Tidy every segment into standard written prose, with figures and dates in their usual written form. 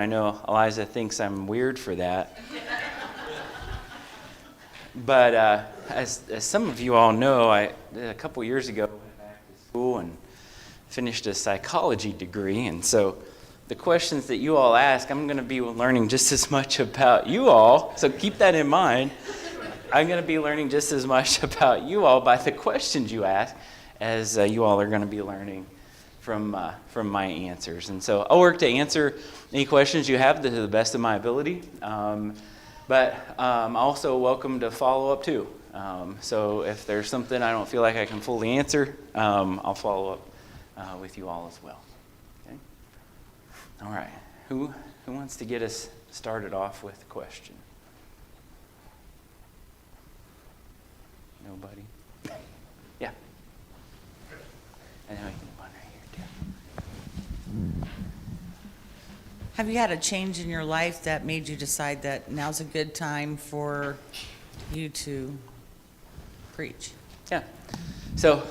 I know Eliza thinks I'm weird for that. But as some of you all know, a couple years ago, went back to school and finished a psychology degree. And so the questions that you all ask, I'm going to be learning just as much about you all. So keep that in mind. I'm going to be learning just as much about you all by the questions you ask as you all are going to be learning from my answers. And so I'll work to answer any questions you have to the best of my ability. But I'm also welcome to follow up too. So if there's something I don't feel like I can fully answer, I'll follow up with you all as well. Okay? All right. Who wants to get us started off with a question? Nobody? Yeah. And then we can one right here too. Have you had a change in your life that made you decide that now's a good time for you to preach? Yeah. So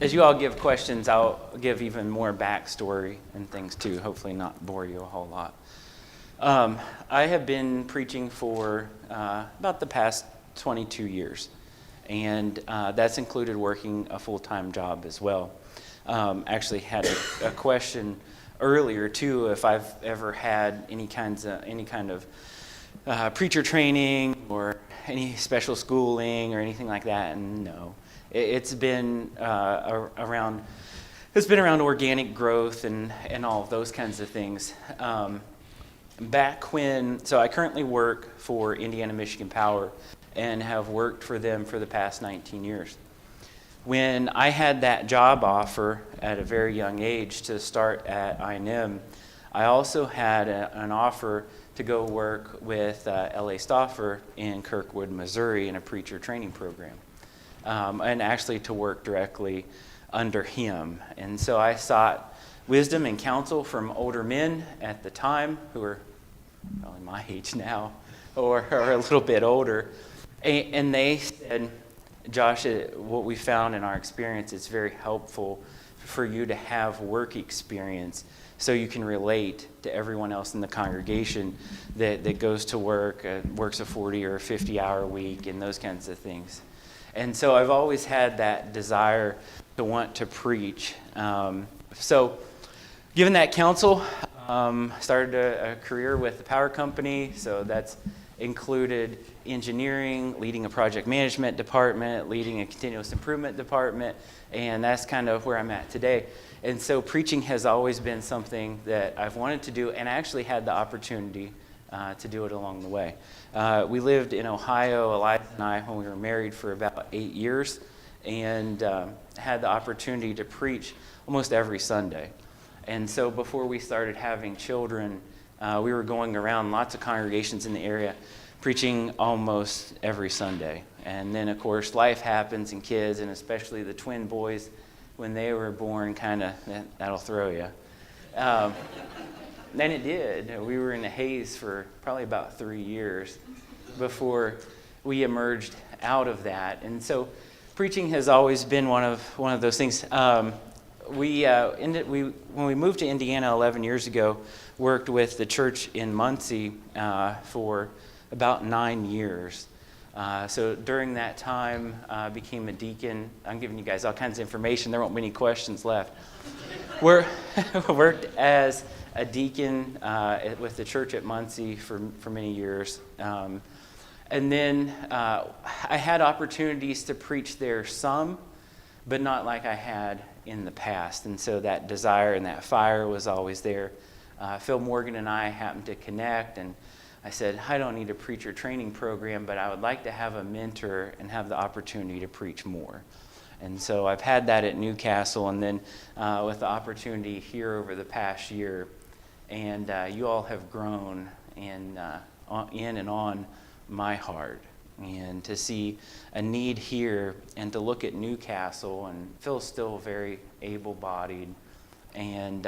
as you all give questions, I'll give even more backstory and things too, hopefully not bore you a whole lot. I have been preaching for about the past 22 years, and that's included working a full-time job as well. Actually had a question earlier too, if I've ever had any kind of preacher training or any special schooling or anything like that, and no. It's been around organic growth and all of those kinds of things. So I currently work for Indiana Michigan Power and have worked for them for the past 19 years. When I had that job offer at a very young age to start at I&M, I also had an offer to go work with L.A. Stauffer in Kirkwood, Missouri in a preacher training program, and actually to work directly under him. And so I sought wisdom and counsel from older men at the time who were probably my age now or a little bit older. And they said, Josh, what we found in our experience, it's very helpful for you to have work experience so you can relate to everyone else in the congregation that goes to work, works a 40 or 50-hour week and those kinds of things. And so I've always had that desire to want to preach. So given that counsel, started a career with the power company, so that's included engineering, leading a project management department, leading a continuous improvement department, and that's kind of where I'm at today. And so preaching has always been something that I've wanted to do, and I actually had the opportunity to do it along the way. We lived in Ohio, Eliza and I, when we were married for about 8 years, and had the opportunity to preach almost every Sunday. And so before we started having children, we were going around lots of congregations in the area, preaching almost every Sunday. And then, of course, life happens and kids, and especially the twin boys, when they were born, that'll throw you. Then it did. We were in a haze for probably about 3 years before we emerged out of that. And so preaching has always been one of those things. When we moved to Indiana 11 years ago, worked with the church in Muncie for about 9 years. So during that time, became a deacon. I'm giving you guys all kinds of information. There won't be any questions left. Worked as a deacon with the church at Muncie for many years. And then I had opportunities to preach there some, but not like I had in the past. And so that desire and that fire was always there. Phil Morgan and I happened to connect, and I said, I don't need a preacher training program, but I would like to have a mentor and have the opportunity to preach more. And so I've had that at Newcastle, and then with the opportunity here over the past year. And you all have grown in and on my heart. And to see a need here and to look at Newcastle, and Phil's still very able-bodied. And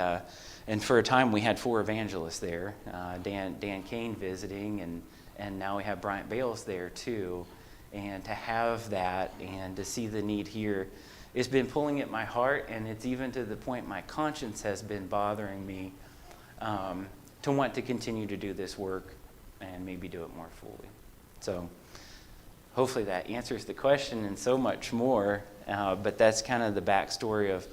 for a time we had 4 evangelists there, Dan Kane visiting, and now we have Bryant Bales there too. And to have that and to see the need here, it's been pulling at my heart, and it's even to the point my conscience has been bothering me to want to continue to do this work and maybe do it more fully. So hopefully that answers the question and so much more, but that's kind of the backstory of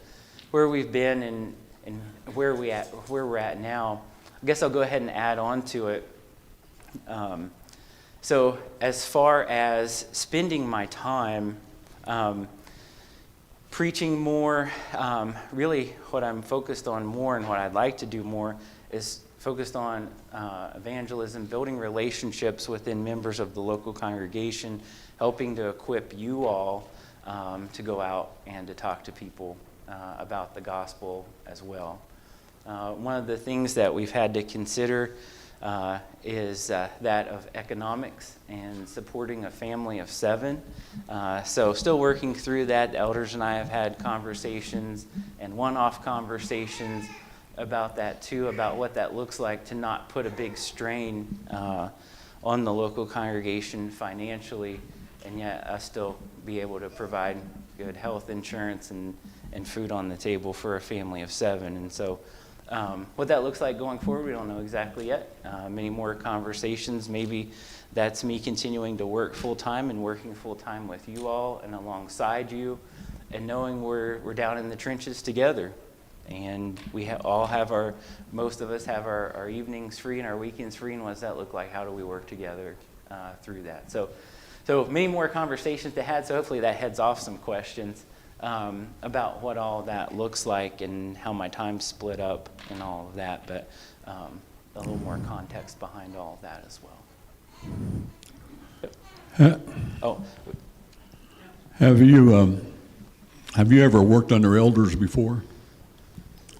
where we've been and where we're at now. I guess I'll go ahead and add on to it. So as far as spending my time preaching more, really what I'm focused on more and what I'd like to do more is focused on evangelism, building relationships within members of the local congregation, helping to equip you all to go out and to talk to people about the gospel as well. One of the things that we've had to consider is that of economics and supporting a family of 7. So still working through that. The elders and I have had conversations and one-off conversations about that too, about what that looks like to not put a big strain on the local congregation financially, and yet us still be able to provide good health insurance and food on the table for a family of 7. And so what that looks like going forward, we don't know exactly yet. Many more conversations. Maybe that's me continuing to work full-time and working full-time with you all and alongside you, and knowing we're down in the trenches together. And we most of us have our evenings free and our weekends free, and what does that look like? How do we work together through that? So many more conversations to have, so hopefully that heads off some questions about what all that looks like and how my time's split up and all of that, but a little more context behind all of that as well. Have you ever worked under elders before?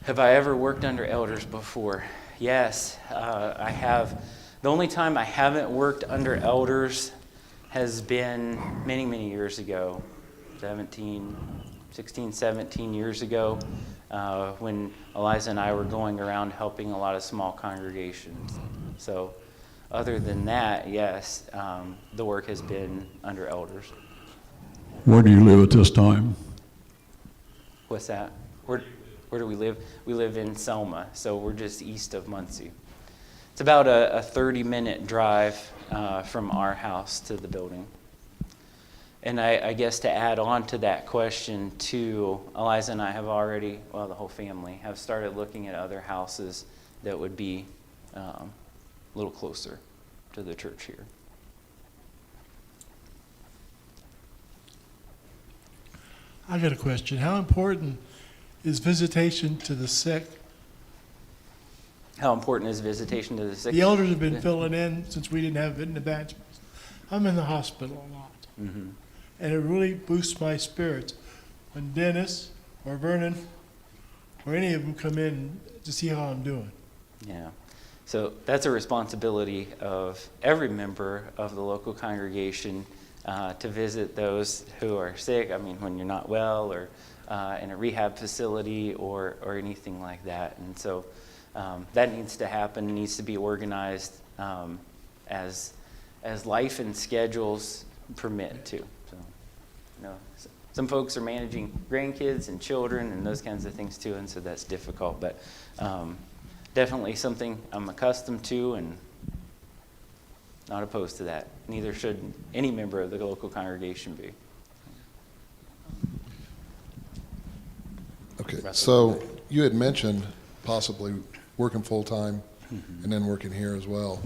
Have I ever worked under elders before? Yes, I have. The only time I haven't worked under elders has been many, many years ago, 16, 17 years ago, when Eliza and I were going around helping a lot of small congregations. So other than that, yes, the work has been under elders. Where do you live at this time? What's that? Where do we live? We live in Selma, so we're just east of Muncie. It's about a 30-minute drive from our house to the building. And I guess to add on to that question too, Eliza and I have already, well, the whole family, have started looking at other houses that would be a little closer to the church here. I got a question. How important is visitation to the sick? How important is visitation to the sick? The elders have been filling in since we didn't have it in the batch. I'm in the hospital a lot. Mm-hmm. And it really boosts my spirits when Dennis or Vernon or any of them come in to see how I'm doing. Yeah. So that's a responsibility of every member of the local congregation to visit those who are sick. I mean, when you're not well or in a rehab facility or anything like that. And so that needs to happen, needs to be organized as life and schedules permit to. So, some folks are managing grandkids and children and those kinds of things too, and so that's difficult. But definitely something I'm accustomed to and not opposed to that. Neither should any member of the local congregation be. Okay, so you had mentioned possibly working full-time and then working here as well.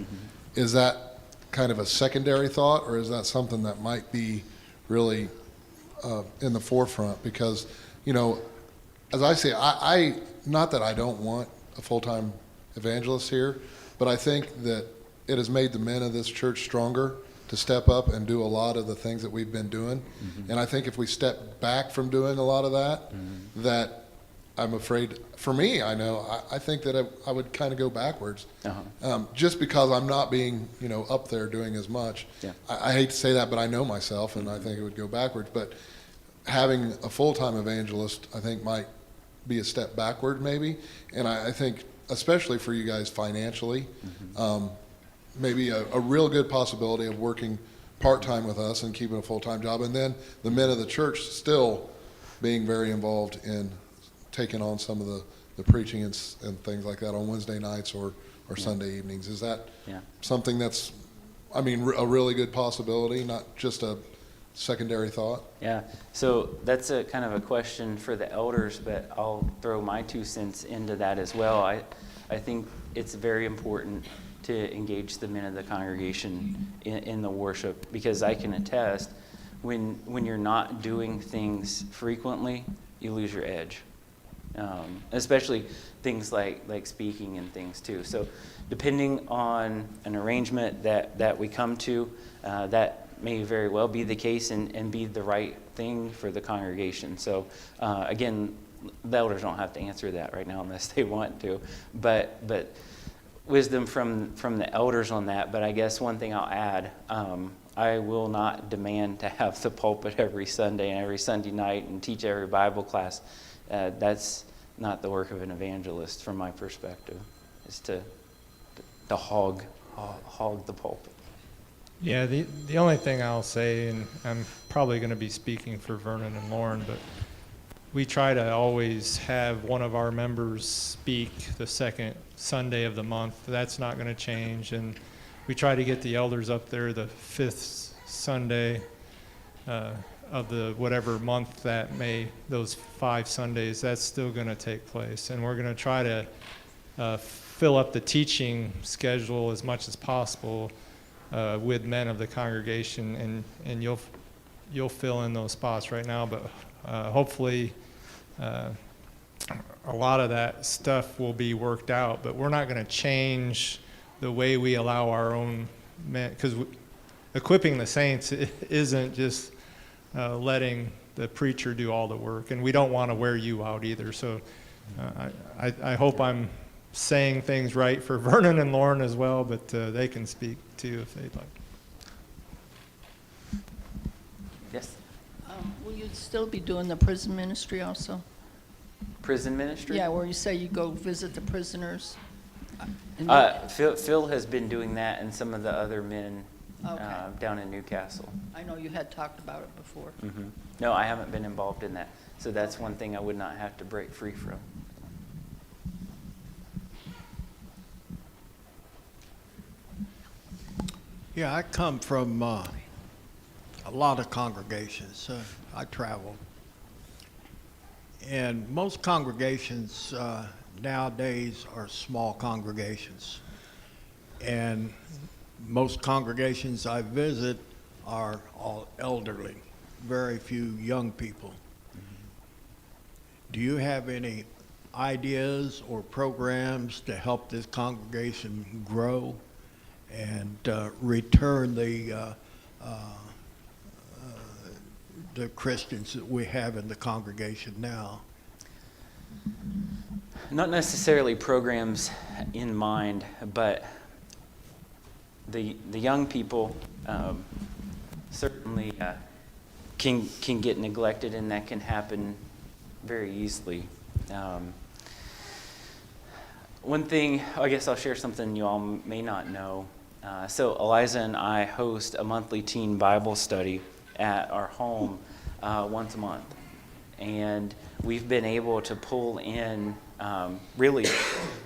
Is that kind of a secondary thought, or is that something that might be really in the forefront? Because, as I say, I not that I don't want a full-time evangelist here, but I think that it has made the men of this church stronger to step up and do a lot of the things that we've been doing. And I think if we step back from doing a lot of that, that I'm afraid, for me, I think that I would kind of go backwards. Just because I'm not being, up there doing as much. Yeah. I hate to say that, but I know myself, and I think it would go backwards. But having a full-time evangelist, I think, might be a step backward maybe. And I think, especially for you guys financially, maybe a real good possibility of working part-time with us and keeping a full-time job. And then the men of the church still being very involved in taking on some of the preaching and things like that on Wednesday nights or or Sunday evenings. Is that Yeah. something that's, I mean, a really good possibility, not just a secondary thought? Yeah, so that's a kind of a question for the elders, but I'll throw my 2 cents into that as well. I think it's very important to engage the men of the congregation in the worship, because I can attest, when you're not doing things frequently, you lose your edge. Especially things like speaking and things too. So depending on an arrangement that we come to, that may very well be the case and be the right thing for the congregation. So again, the elders don't have to answer that right now unless they want to, but wisdom from the elders on that. But I guess one thing I'll add, I will not demand to have the pulpit every Sunday and every Sunday night and teach every Bible class. That's not the work of an evangelist from my perspective, is to hog the pulpit. Yeah, the only thing I'll say, and I'm probably going to be speaking for Vernon and Lauren, but we try to always have one of our members speak the second Sunday of the month. That's not going to change. And we try to get the elders up there the 5th Sunday of the whatever month that may, those 5 Sundays, that's still going to take place. And we're going to try to fill up the teaching schedule as much as possible with men of the congregation, and you'll fill in those spots right now, but hopefully a lot of that stuff will be worked out. But we're not going to change the way we allow our own men, because equipping the saints isn't just letting the preacher do all the work, and we don't want to wear you out either. So I hope I'm saying things right for Vernon and Lauren as well, but they can speak too if they'd like. Yes? Will you still be doing the prison ministry also? Prison ministry? Yeah, where you say you go visit the prisoners? Phil has been doing that, and some of the other men Okay. down in Newcastle. I know you had talked about it before. Hmm. No, I haven't been involved in that. So that's one thing I would not have to break free from. Yeah, I come from a lot of congregations. I travel. And most congregations nowadays are small congregations. And most congregations I visit are all elderly, very few young people. Do you have any ideas or programs to help this congregation grow and return the Christians that we have in the congregation now? Not necessarily programs in mind, but the young people certainly can get neglected, and that can happen very easily. One thing, I guess I'll share something you all may not know. So Eliza and I host a monthly teen Bible study at our home once a month. And we've been able to pull in really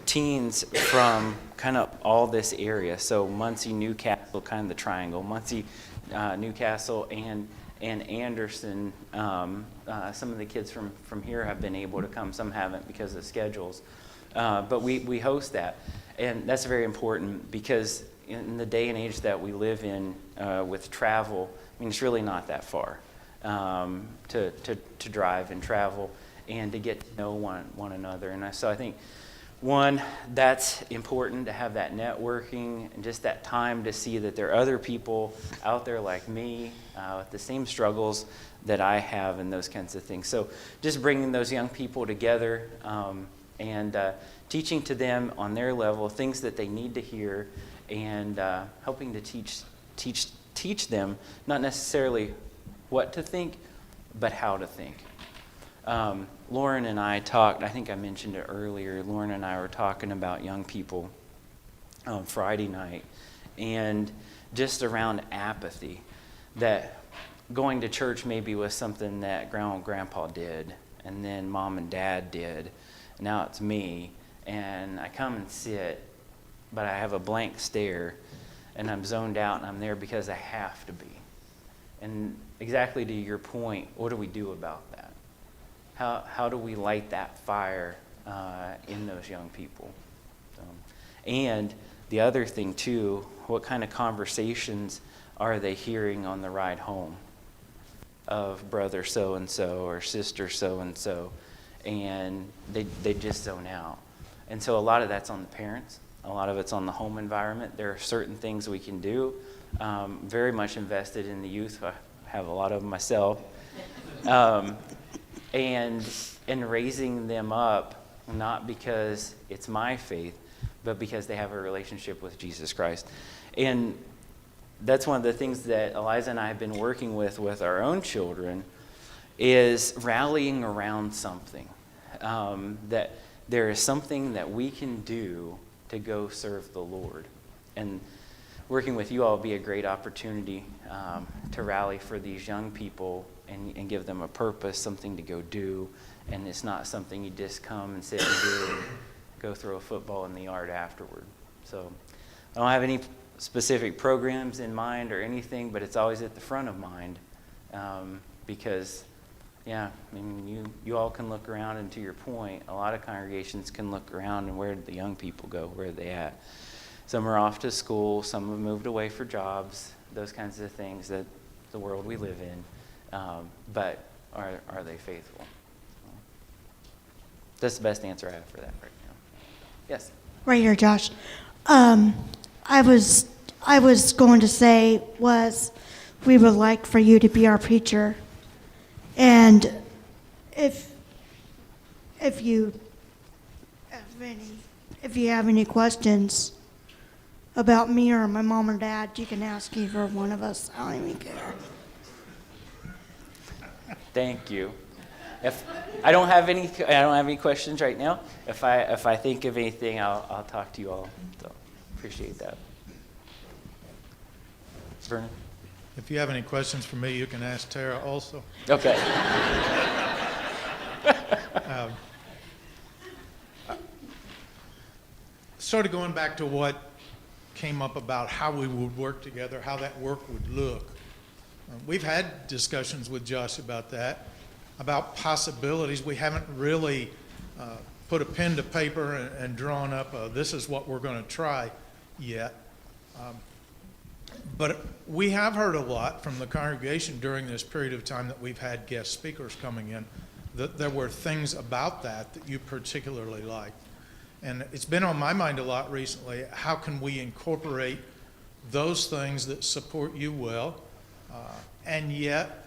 teens from kind of all this area. So Muncie, Newcastle, kind of the triangle. Muncie, Newcastle, and Anderson. Some of the kids from here have been able to come. Some haven't because of schedules. But we host that. And that's very important because in the day and age that we live in with travel, I mean, it's really not that far to drive and travel and to get to know one another. And so I think, one, that's important to have that networking and just that time to see that there are other people out there like me with the same struggles that I have and those kinds of things. So just bringing those young people together and teaching to them on their level things that they need to hear, and helping to teach them not necessarily what to think, but how to think. Lauren and I talked, I think I mentioned it earlier, Lauren and I were talking about young people on Friday night, and just around apathy, that going to church maybe was something that Grandma and Grandpa did, and then Mom and Dad did. Now it's me, and I come and sit, but I have a blank stare, and I'm zoned out, and I'm there because I have to be. And exactly to your point, what do we do about that? How do we light that fire in those young people? And the other thing too, what kind of conversations are they hearing on the ride home of brother so-and-so or sister so-and-so, and they just zone out. And so a lot of that's on the parents. A lot of it's on the home environment. There are certain things we can do. Very much invested in the youth. I have a lot of them myself. And raising them up, not because it's my faith, but because they have a relationship with Jesus Christ. And that's one of the things that Eliza and I have been working with our own children, is rallying around something. That there is something that we can do to go serve the Lord. And working with you all will be a great opportunity to rally for these young people and give them a purpose, something to go do. And it's not something you just come and sit and do and go throw a football in the yard afterward. So I don't have any specific programs in mind or anything, but it's always at the front of mind because, yeah, I mean, you all can look around, and to your point, a lot of congregations can look around and where did the young people go? Where are they at? Some are off to school, some have moved away for jobs, those kinds of things that the world we live in. But are they faithful? That's the best answer I have for that right now. Yes? Right here, Josh. I was going to say was we would like for you to be our preacher, and if you have any questions about me or my mom or dad, you can ask either one of us. I don't even care. Thank you. If I don't have any questions right now. If I think of anything, I'll talk to you all. So appreciate that. Vernon? If you have any questions for me, you can ask Tara also. Okay. Sort of going back to what came up about how we would work together, how that work would look. We've had discussions with Josh about that, about possibilities. We haven't really put a pen to paper and drawn up this is what we're going to try yet. But we have heard a lot from the congregation during this period of time that we've had guest speakers coming in, that there were things about that you particularly liked. And it's been on my mind a lot recently, how can we incorporate those things that support you well, and yet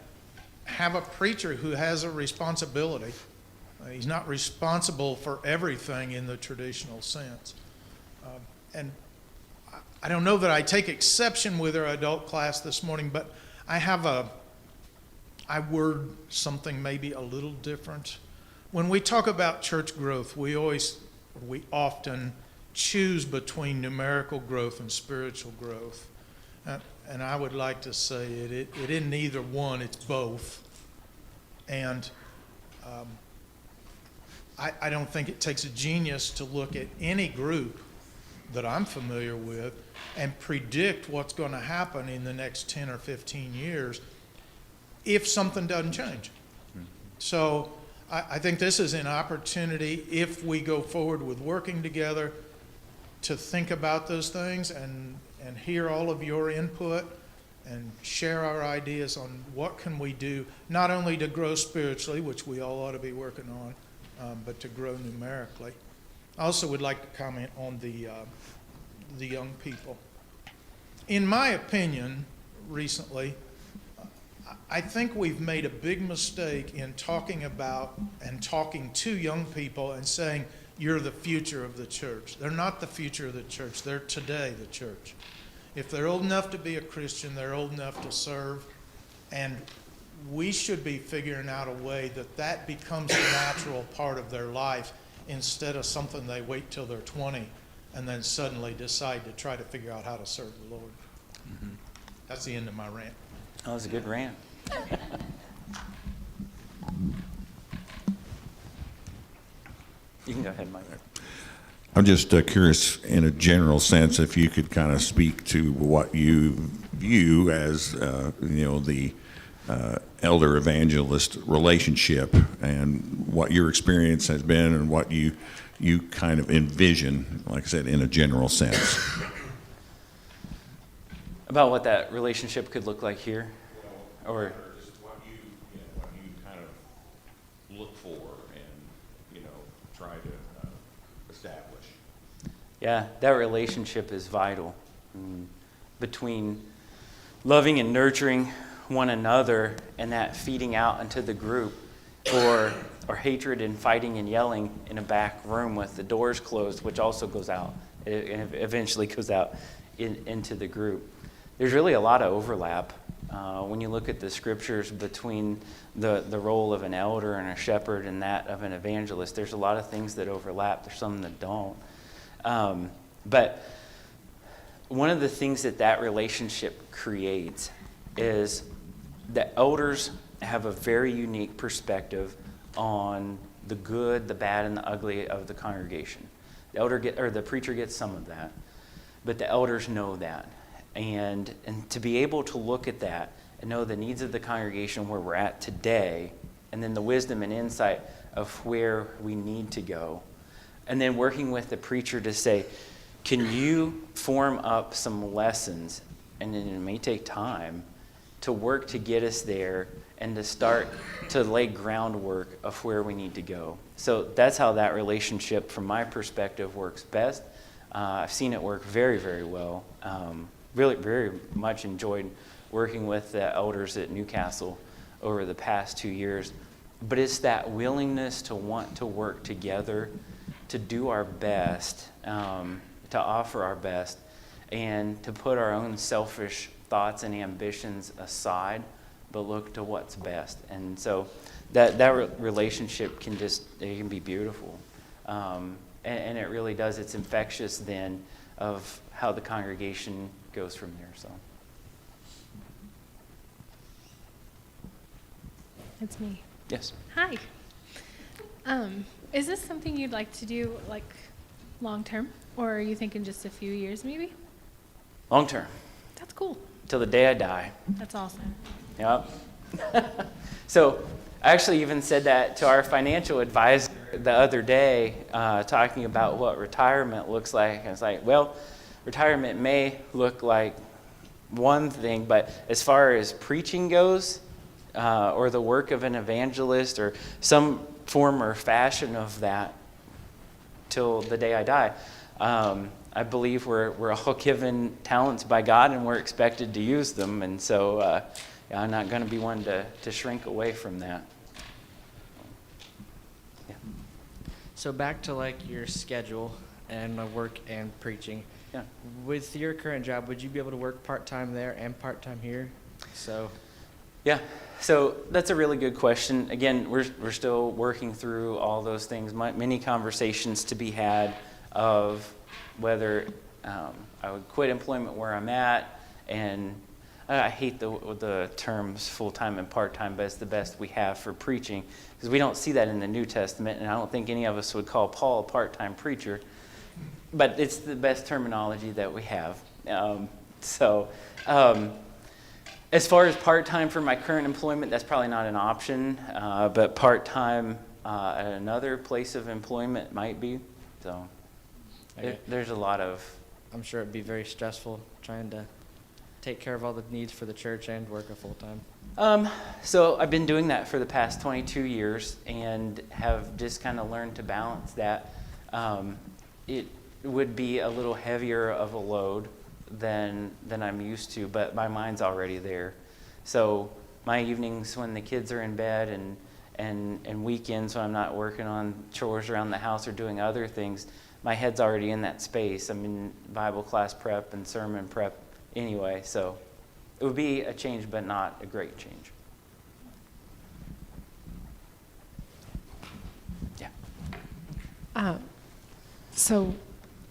have a preacher who has a responsibility. He's not responsible for everything in the traditional sense. And I don't know that I take exception with our adult class this morning, but I word something maybe a little different. When we talk about church growth, we often choose between numerical growth and spiritual growth. And I would like to say it isn't either one, it's both. And I don't think it takes a genius to look at any group that I'm familiar with and predict what's going to happen in the next 10 or 15 years if something doesn't change. So I think this is an opportunity, if we go forward with working together, to think about those things and hear all of your input and share our ideas on what can we do, not only to grow spiritually, which we all ought to be working on, but to grow numerically. I also would like to comment on the young people. In my opinion, recently, I think we've made a big mistake in talking about and talking to young people and saying, you're the future of the church. They're not the future of the church. They're today the church. If they're old enough to be a Christian, they're old enough to serve. And we should be figuring out a way that becomes a natural part of their life instead of something they wait till they're 20 and then suddenly decide to try to figure out how to serve the Lord. Mm-hmm. That's the end of my rant. That was a good rant. You can go ahead, Mike. I'm just curious, in a general sense, if you could kind of speak to what you view as, the elder evangelist relationship, and what your experience has been, and what you kind of envision, like I said, in a general sense. About what that relationship could look like here, or just what you kind of look for and try to establish. yeah, that relationship is vital between loving and nurturing one another, and that feeding out into the group, or hatred and fighting and yelling in a back room with the doors closed, which also goes out, it eventually goes out into the group. There's really a lot of overlap when you look at the scriptures between the role of an elder and a shepherd and that of an evangelist. There's a lot of things that overlap. There's some that don't. But one of the things that relationship creates is that elders have a very unique perspective on the good, the bad, and the ugly of the congregation. The preacher gets some of that, but the elders know that. And to be able to look at that and know the needs of the congregation where we're at today, and then the wisdom and insight of where we need to go, and then working with the preacher to say, can you form up some lessons, and then it may take time, to work to get us there and to start to lay groundwork of where we need to go. So that's how that relationship, from my perspective, works best. I've seen it work very, very well. Really, very much enjoyed working with the elders at Newcastle over the past 2 years. But it's that willingness to want to work together, to do our best, to offer our best, and to put our own selfish thoughts and ambitions aside, but look to what's best. And so that relationship can be beautiful. And it really does. It's infectious then of how the congregation goes from there. So. It's me. Yes. Hi. Is this something you'd like to do like long term, or are you thinking just a few years maybe? Long term. That's cool. Till the day I die. That's awesome. Yep. So I actually even said that to our financial advisor the other day, talking about what retirement looks like. And it's like, well, retirement may look like one thing, but as far as preaching goes, or the work of an evangelist, or some form or fashion of that till the day I die, I believe we're all given talents by God, and we're expected to use them. And so I'm not going to be one to shrink away from that. Yeah. So back to like your schedule and work and preaching. Yeah. With your current job, would you be able to work part-time there and part-time here? Yeah, so that's a really good question. Again, we're still working through all those things. Many conversations to be had of whether I would quit employment where I'm at, and I hate the terms full-time and part-time, but it's the best we have for preaching, because we don't see that in the New Testament, and I don't think any of us would call Paul a part-time preacher, but it's the best terminology that we have. As far as part-time for my current employment, that's probably not an option, but part-time at another place of employment might be. So there's a lot of... I'm sure it'd be very stressful trying to take care of all the needs for the church and work a full-time. So I've been doing that for the past 22 years and have just kind of learned to balance that. It would be a little heavier of a load than I'm used to, but my mind's already there. So my evenings when the kids are in bed and weekends when I'm not working on chores around the house or doing other things, my head's already in that space. I'm in Bible class prep and sermon prep anyway, so it would be a change, but not a great change. Yeah. So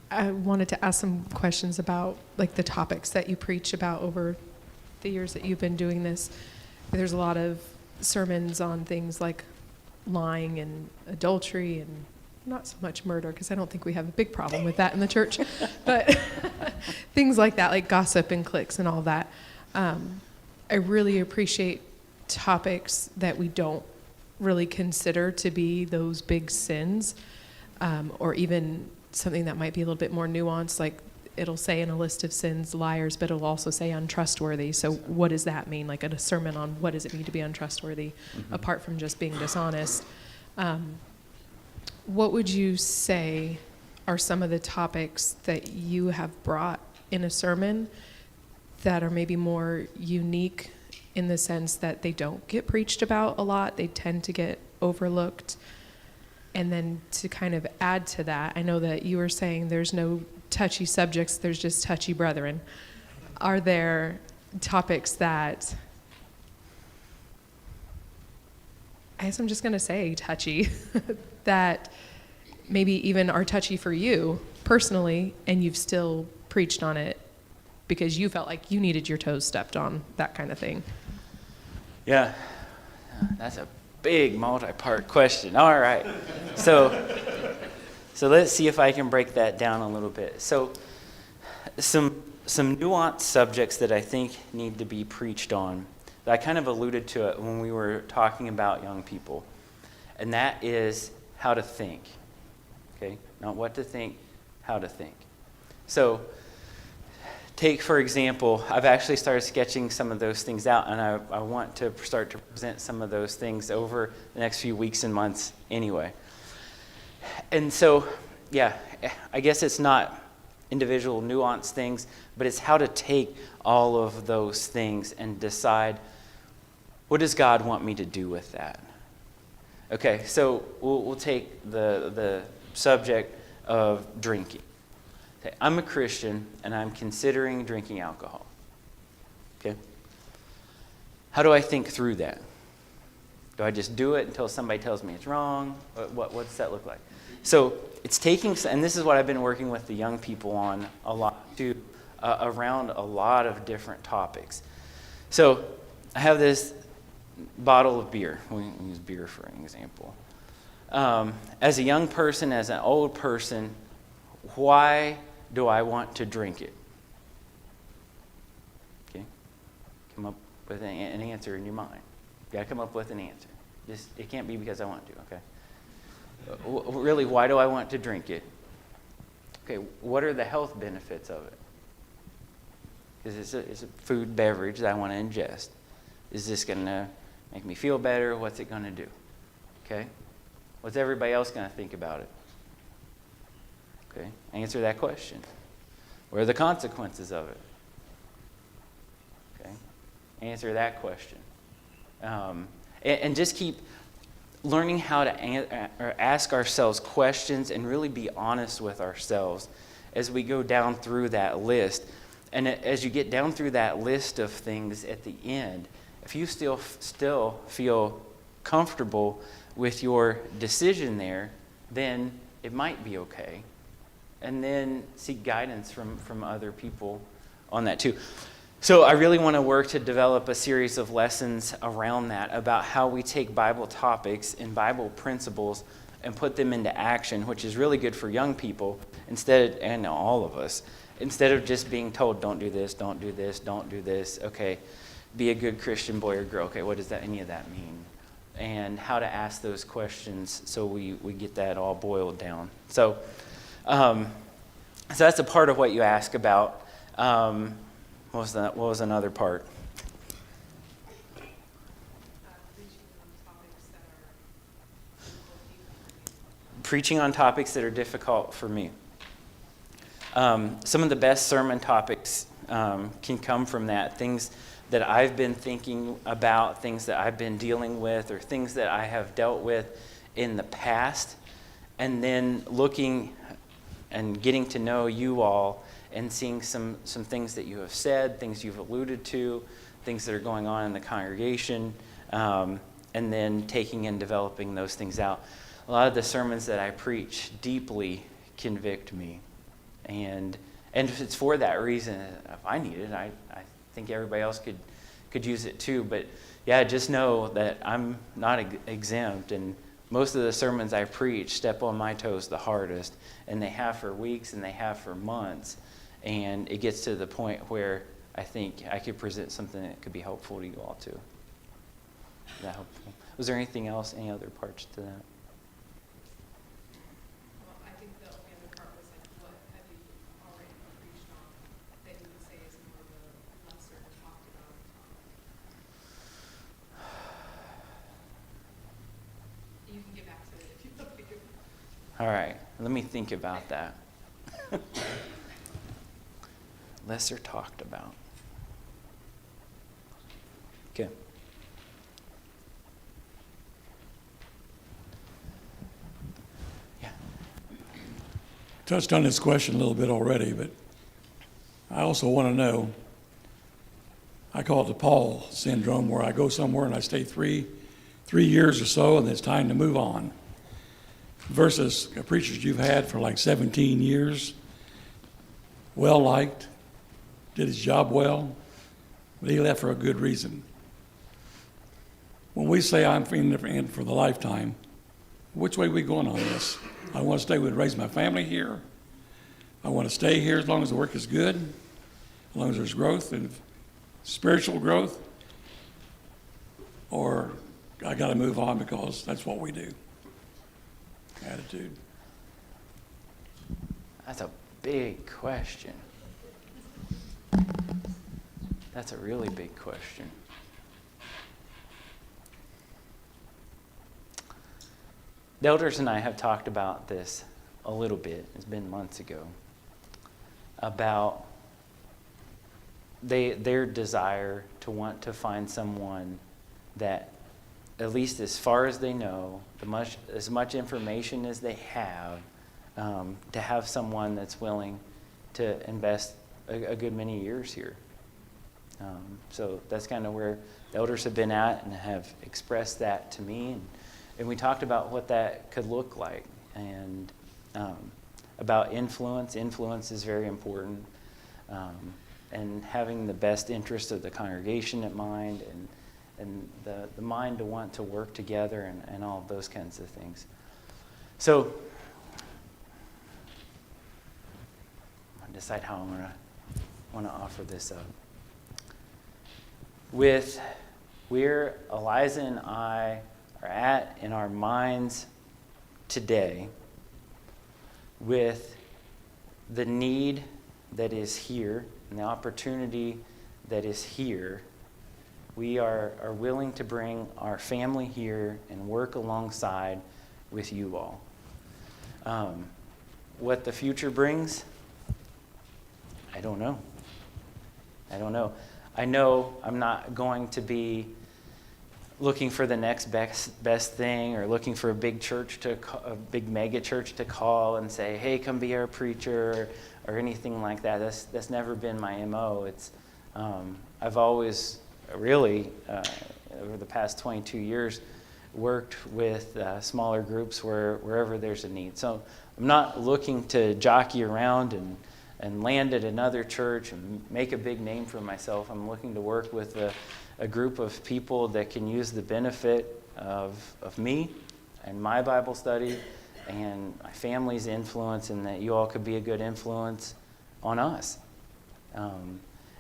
I wanted to ask some questions about like the topics that you preach about over the years that you've been doing this. There's a lot of sermons on things like lying and adultery and not so much murder, because I don't think we have a big problem with that in the church, but things like that, like gossip and cliques and all that. I really appreciate topics that we don't really consider to be those big sins, or even something that might be a little bit more nuanced, like it'll say in a list of sins, liars, but it'll also say untrustworthy. So what does that mean? Like a sermon on what does it mean to be untrustworthy, apart from just being dishonest. What would you say are some of the topics that you have brought in a sermon that are maybe more unique in the sense that they don't get preached about a lot, they tend to get overlooked? And then to kind of add to that, I know that you were saying there's no touchy subjects, there's just touchy brethren. Are there topics that, I guess I'm just going to say touchy, that maybe even are touchy for you personally, and you've still preached on it because you felt like you needed your toes stepped on, that kind of thing? Yeah, that's a big multi-part question. All right. So let's see if I can break that down a little bit. So some nuanced subjects that I think need to be preached on. I kind of alluded to it when we were talking about young people. And that is how to think. Okay? Not what to think, how to think. So take, for example, I've actually started sketching some of those things out, and I want to start to present some of those things over the next few weeks and months anyway. And so, yeah, I guess it's not individual nuanced things, but it's how to take all of those things and decide, what does God want me to do with that? Okay, so we'll take the subject of drinking. Okay, I'm a Christian, and I'm considering drinking alcohol. Okay? How do I think through that? Do I just do it until somebody tells me it's wrong? What does that look like? So it's taking, and this is what I've been working with the young people on a lot too, around a lot of different topics. So I have this bottle of beer. We use beer for an example. As a young person, as an old person, why do I want to drink it? Okay, come up with an answer in your mind. You gotta come up with an answer. It can't be because I want to. Okay. Really, why do I want to drink it? Okay, what are the health benefits of it? Because it's a food beverage that I want to ingest. Is this going to make me feel better? What's it going to do? Okay, what's everybody else going to think about it? Okay, answer that question. What are the consequences of it? Okay, answer that question. And just keep learning how to ask ourselves questions and really be honest with ourselves as we go down through that list. And as you get down through that list of things at the end, if you still feel comfortable with your decision there, then it might be okay. And then seek guidance from other people on that too. So I really want to work to develop a series of lessons around that, about how we take Bible topics and Bible principles and put them into action, which is really good for young people, and all of us, instead of just being told, don't do this, don't do this, don't do this. Okay, be a good Christian boy or girl. Okay, what does any of that mean? And how to ask those questions so we get that all boiled down. So that's a part of what you ask about. What was another part? Preaching on topics that are difficult for me. Some of the best sermon topics can come from that. Things that I've been thinking about, things that I've been dealing with, or things that I have dealt with in the past, and then looking and getting to know you all and seeing some things that you have said, things you've alluded to, things that are going on in the congregation, and then taking and developing those things out. A lot of the sermons that I preach deeply convict me. And it's for that reason. If I need it, I think everybody else could use it too. But yeah, just know that I'm not exempt, and most of the sermons I preach step on my toes the hardest, and they have for weeks and they have for months. And it gets to the point where I think I could present something that could be helpful to you all too. Is that helpful? Was there anything else, any other parts to that? Well, I think the only other part was like, what have you already preached on that you would say is more of a lesser talked about topic? You can get back to it if you like. All right, let me think about that. Lesser talked about. Okay. Touched on this question a little bit already, but I also want to know, I call it the Paul syndrome, where I go somewhere and I stay three years or so, and it's time to move on. Versus preachers you've had for like 17 years, well-liked, did his job well, but he left for a good reason. When we say I'm in for the lifetime, which way are we going on this? I want to stay with, raise my family here. I want to stay here as long as the work is good, as long as there's growth and spiritual growth, or I got to move on because that's what we do. Attitude. That's a big question. That's a really big question. The elders and I have talked about this a little bit. It's been months ago. About their desire to want to find someone that, at least as far as they know, as much information as they have, to have someone that's willing to invest a good many years here. So that's kind of where the elders have been at and have expressed that to me. And we talked about what that could look like, and about influence. Influence is very important, and having the best interest of the congregation at mind, and the mind to want to work together, and all of those kinds of things. So I'll decide how I want to offer this up. With where Eliza and I are at in our minds today, with the need that is here and the opportunity that is here, we are willing to bring our family here and work alongside with you all. What the future brings, I don't know. I know I'm not going to be looking for the next best thing, or looking for a big big mega church to call and say, hey, come be our preacher, or anything like that. That's never been my MO. It's I've always really, over the past 22 years, worked with smaller groups wherever there's a need. So I'm not looking to jockey around and land at another church and make a big name for myself. I'm looking to work with a group of people that can use the benefit of me and my Bible study and my family's influence, and that you all could be a good influence on us.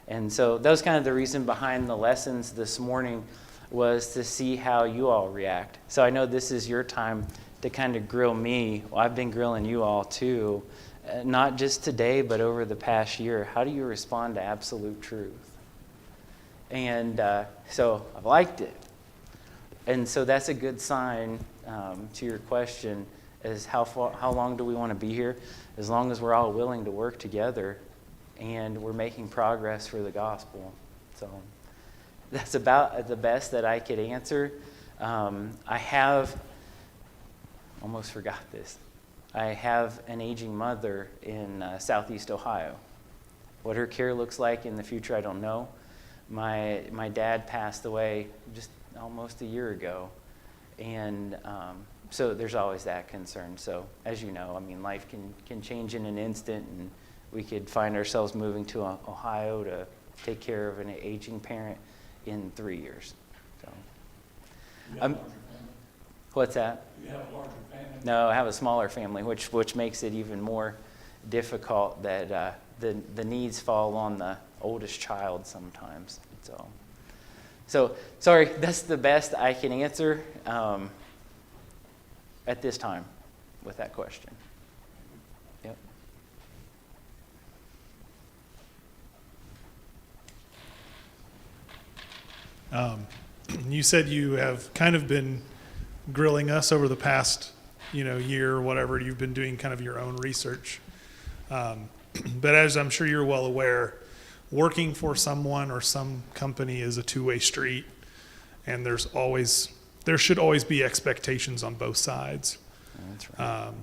And so that was kind of the reason behind the lessons this morning, was to see how you all react. So I know this is your time to kind of grill me. Well, I've been grilling you all too, not just today, but over the past year. How do you respond to absolute truth? And so I've liked it. And so that's a good sign to your question, is how long do we want to be here? As long as we're all willing to work together and we're making progress for the gospel. So that's about the best that I could answer. I have, almost forgot this, I have an aging mother in Southeast Ohio. What her care looks like in the future, I don't know. My dad passed away just almost a year ago, and so there's always that concern. So as you know, I mean, life can change in an instant, and we could find ourselves moving to Ohio to take care of an aging parent in 3 years. So What's that? You have a larger family? No, I have a smaller family, which makes it even more difficult that the needs fall on the oldest child sometimes. So sorry, that's the best I can answer at this time with that question. Yep. You said you have kind of been grilling us over the past, year or whatever. You've been doing kind of your own research. But as I'm sure you're well aware, working for someone or some company is a two-way street, and there should always be expectations on both sides. That's right.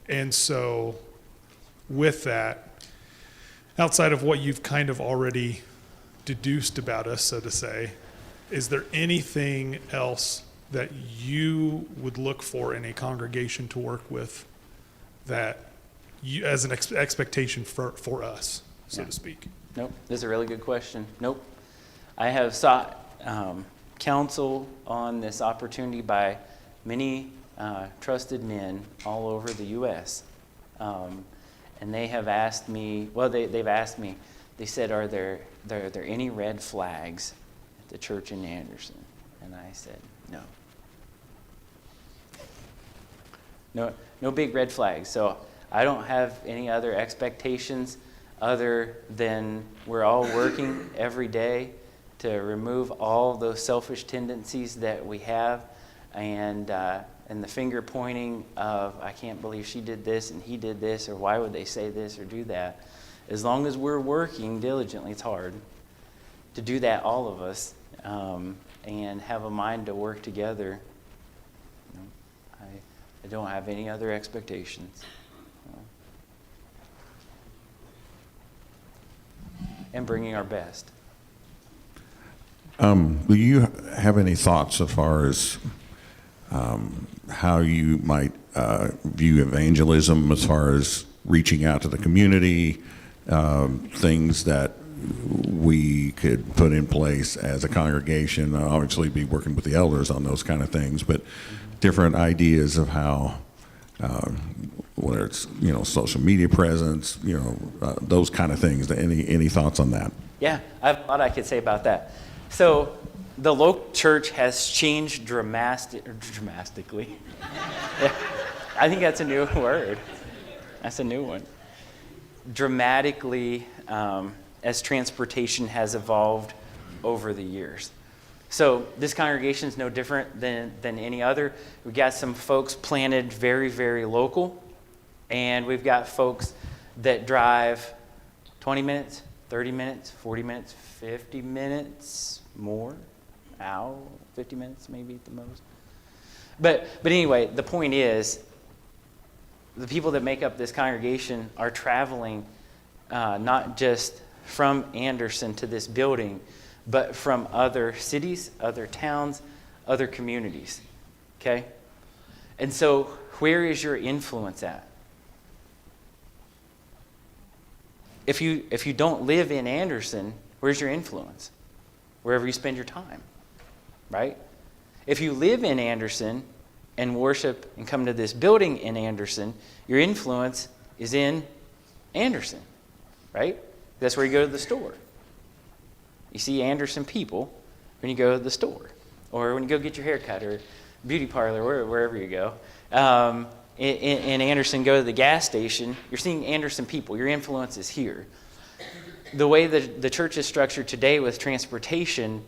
And so with that, outside of what you've kind of already deduced about us, so to say, is there anything else that you would look for in a congregation to work with that you, as an expectation for us, so to speak? Nope, this is a really good question. Nope. I have sought counsel on this opportunity by many trusted men all over the U.S. And they have asked me, they've asked me, they said, are there any red flags at the church in Anderson? And I said, no. No big red flags. So I don't have any other expectations other than we're all working every day to remove all those selfish tendencies that we have, and the finger pointing of, I can't believe she did this and he did this, or why would they say this or do that. As long as we're working diligently, it's hard to do that, all of us, and have a mind to work together. I don't have any other expectations. And bringing our best. Do you have any thoughts as far as how you might view evangelism as far as reaching out to the community, things that we could put in place as a congregation? Obviously be working with the elders on those kind of things, but different ideas of how, whether it's, social media presence, those kind of things. Any thoughts on that? Yeah, I have a lot I could say about that. So the local church has changed dramatically. Yeah, I think that's a new word. That's a new one. Dramatically, as transportation has evolved over the years. So this congregation is no different than any other. We've got some folks planted very, very local, and we've got folks that drive 20 minutes, 30 minutes, 40 minutes, 50 minutes, more, hour, 50 minutes maybe at the most. But anyway, the point is, the people that make up this congregation are traveling not just from Anderson to this building, but from other cities, other towns, other communities, okay? And so where is your influence at? If you don't live in Anderson, where's your influence? Wherever you spend your time, right? If you live in Anderson and worship and come to this building in Anderson, your influence is in Anderson, right? That's where you go to the store. You see Anderson people when you go to the store, or when you go get your hair cut, or beauty parlor, wherever you go. In Anderson, go to the gas station, you're seeing Anderson people. Your influence is here. The way the church is structured today with transportation,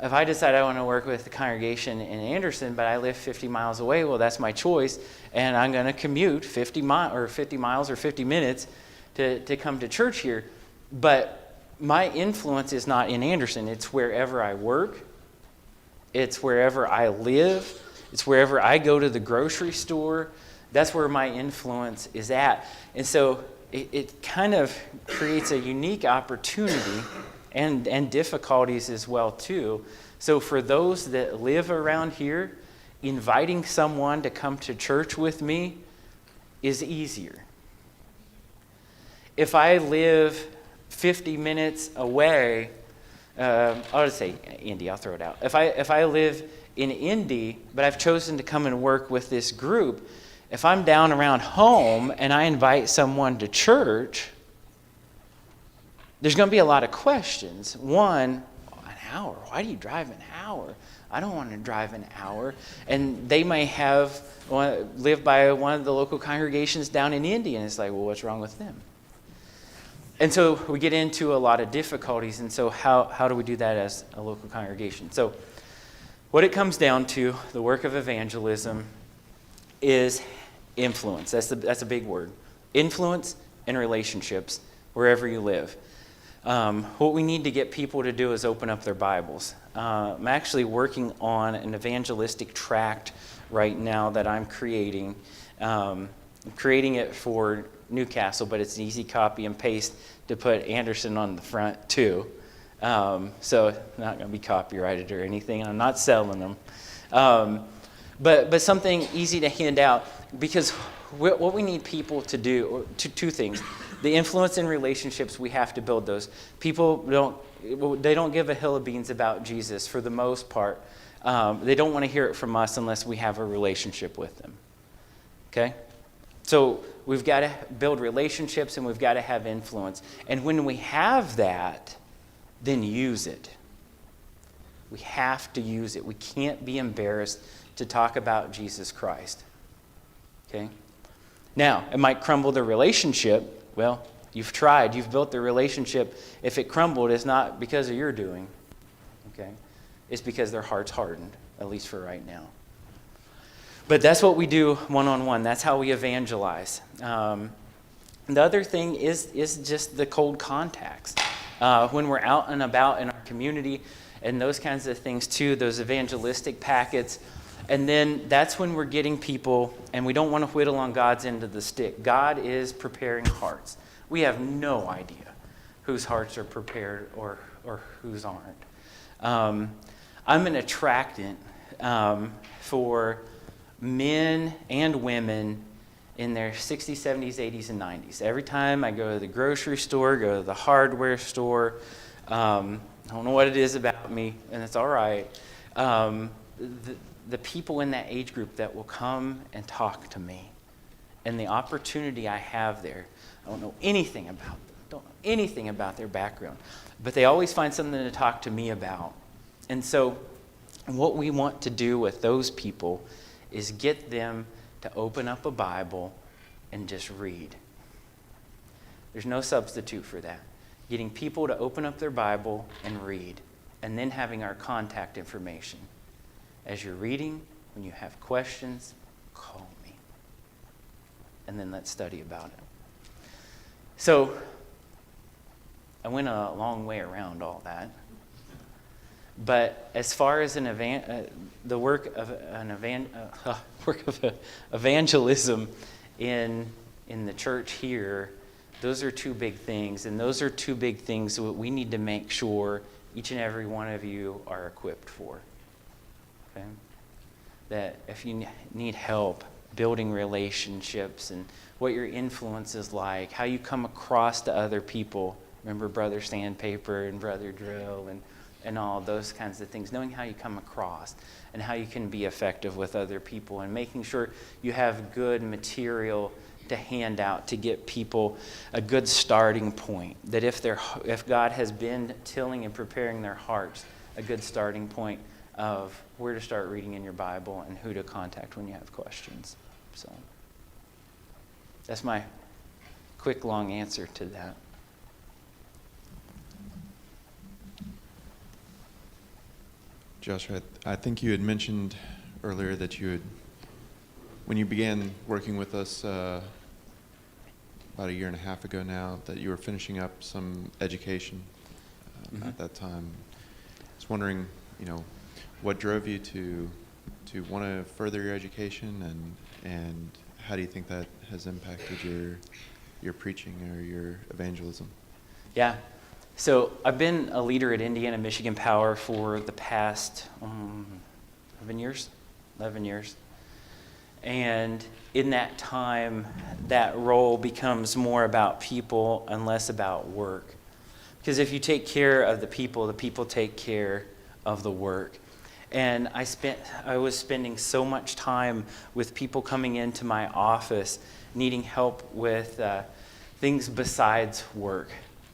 if I decide I want to work with the congregation in Anderson, but I live 50 miles away, well, that's my choice, and I'm going to commute 50 miles or 50 minutes to come to church here. But my influence is not in Anderson. It's wherever I work. It's wherever I live. It's wherever I go to the grocery store. That's where my influence is at. And so it kind of creates a unique opportunity and difficulties as well too. So for those that live around here, inviting someone to come to church with me is easier. If I live 50 minutes away, I'll just say Indy, I'll throw it out. If I live in Indy, but I've chosen to come and work with this group. If I'm down around home and I invite someone to church, there's going to be a lot of questions. One, an hour? Why do you drive an hour? I don't want to drive an hour. And they may live by one of the local congregations down in Indy, and it's like, well, what's wrong with them? And so we get into a lot of difficulties, and so how do we do that as a local congregation? So what it comes down to, the work of evangelism, is influence. That's a big word. Influence and relationships wherever you live. What we need to get people to do is open up their Bibles. I'm actually working on an evangelistic tract right now that I'm creating. I'm creating it for Newcastle, but it's an easy copy and paste to put Anderson on the front too. So it's not going to be copyrighted or anything. I'm not selling them. But something easy to hand out, because what we need people to do, two things. The influence and relationships, we have to build those. People don't give a hill of beans about Jesus for the most part. They don't want to hear it from us unless we have a relationship with them. Okay? So we've got to build relationships and we've got to have influence. And when we have that, then use it. We have to use it. We can't be embarrassed to talk about Jesus Christ. Okay? Now, it might crumble the relationship. Well, you've tried. You've built the relationship. If it crumbled, it's not because of your doing. Okay? It's because their heart's hardened, at least for right now. But that's what we do one-on-one. That's how we evangelize. The other thing is just the cold contacts. When we're out and about in our community and those kinds of things too, those evangelistic packets. And then that's when we're getting people, and we don't want to whittle on God's end of the stick. God is preparing hearts. We have no idea whose hearts are prepared or whose aren't. I'm an attractant for men and women in their 60s, 70s, 80s, and 90s. Every time I go to the grocery store, go to the hardware store, I don't know what it is about me, and it's all right. The people in that age group that will come and talk to me, and the opportunity I have there, I don't know anything about them, don't know anything about their background, but they always find something to talk to me about. And so what we want to do with those people is get them to open up a Bible and just read. There's no substitute for that. Getting people to open up their Bible and read, and then having our contact information. As you're reading, when you have questions, call me. And then let's study about it. So, I went a long way around all that. But as far as the work of evangelism in the church here, those are two big things. And those are two big things that we need to make sure each and every one of you are equipped for. Okay? That if you need help building relationships and what your influence is like, how you come across to other people. Remember Brother Sandpaper and Brother Drill and all those kinds of things. Knowing how you come across and how you can be effective with other people and making sure you have good material to hand out to get people a good starting point. That if God has been tilling and preparing their hearts, a good starting point of where to start reading in your Bible and who to contact when you have questions. So that's my quick, long answer to that. Joshua, I think you had mentioned earlier that when you began working with us about a year and a half ago now, that you were finishing up some education at that time. I was wondering, what drove you to want to further your education, and how do you think that has impacted your preaching or your evangelism? Yeah. So I've been a leader at Indiana Michigan Power for the past 11 years. And in that time, that role becomes more about people and less about work. Because if you take care of the people take care of the work. And I was spending so much time with people coming into my office needing help with things besides work,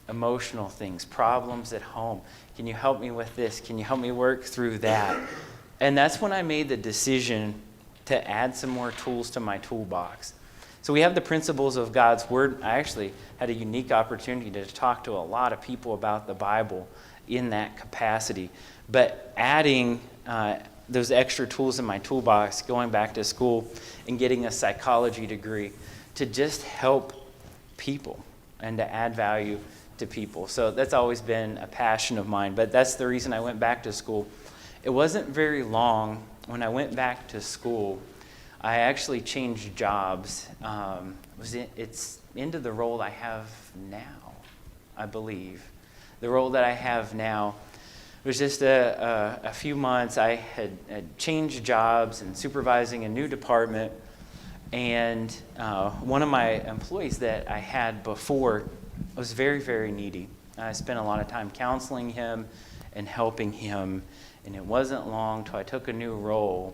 emotional things, problems at home. Can you help me with this? Can you help me work through that? And that's when I made the decision to add some more tools to my toolbox. So we have the principles of God's Word. I actually had a unique opportunity to talk to a lot of people about the Bible in that capacity. But adding those extra tools in my toolbox, going back to school and getting a psychology degree to just help people and to add value to people. So that's always been a passion of mine. But that's the reason I went back to school. It wasn't very long when I went back to school. I actually changed jobs. It's into the role I have now, I believe. The role that I have now was just a few months. I had changed jobs and supervising a new department. And one of my employees that I had before was very, very needy. I spent a lot of time counseling him and helping him. And it wasn't long till I took a new role.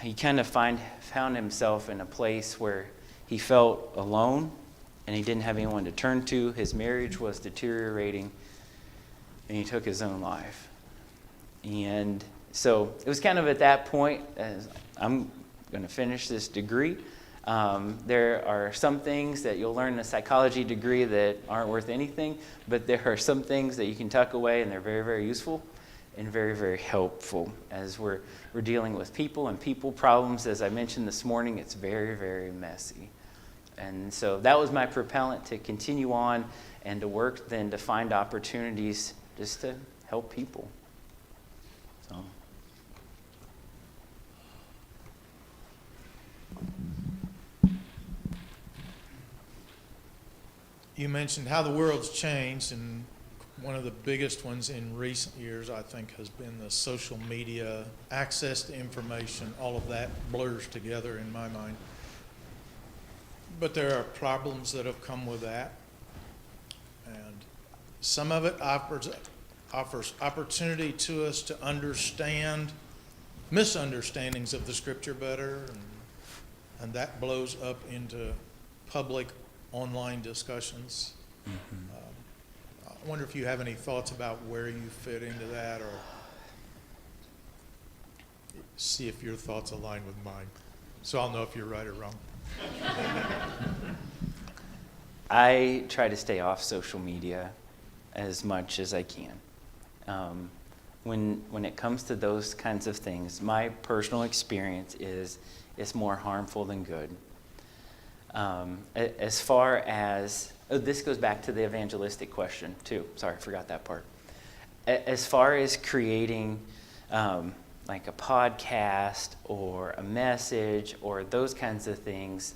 He kind of found himself in a place where he felt alone and he didn't have anyone to turn to. His marriage was deteriorating and he took his own life. And so it was kind of at that point, as I'm going to finish this degree. There are some things that you'll learn in a psychology degree that aren't worth anything, but there are some things that you can tuck away and they're very, very useful and very, very helpful as we're dealing with people and people problems. As I mentioned this morning, it's very, very messy. And so that was my propellant to continue on and to work then to find opportunities just to help people. So. You mentioned how the world's changed, and one of the biggest ones in recent years, I think, has been the social media, access to information. All of that blurs together in my mind. But there are problems that have come with that. And some of it offers opportunity to us to understand misunderstandings of the Scripture better, and that blows up into public online discussions. Mm-hmm. I wonder if you have any thoughts about where you fit into that, or see if your thoughts align with mine, so I'll know if you're right or wrong. I try to stay off social media as much as I can. When it comes to those kinds of things, my personal experience is it's more harmful than good. As far as, this goes back to the evangelistic question too. Sorry, I forgot that part. As far as creating like a podcast or a message or those kinds of things,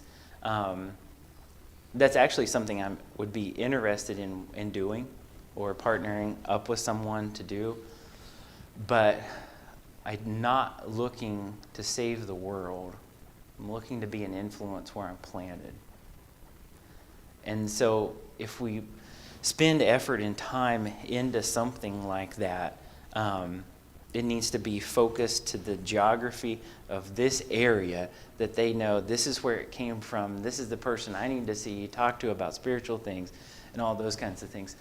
that's actually something I would be interested in doing or partnering up with someone to do. But I'm not looking to save the world. I'm looking to be an influence where I'm planted. And so if we spend effort and time into something like that, it needs to be focused to the geography of this area, that they know this is where it came from, this is the person I need to see, talk to about spiritual things, and all those kinds of things.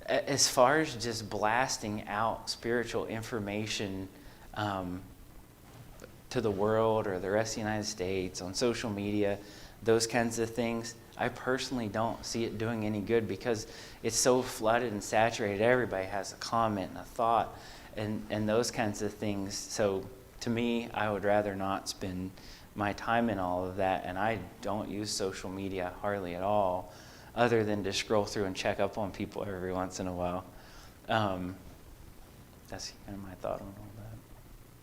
As far as just blasting out spiritual information to the world or the rest of the United States on social media, those kinds of things, I personally don't see it doing any good because it's so flooded and saturated. Everybody has a comment and a thought and those kinds of things. So to me, I would rather not spend my time in all of that, and I don't use social media hardly at all, other than to scroll through and check up on people every once in a while. That's kind of my thought on all that.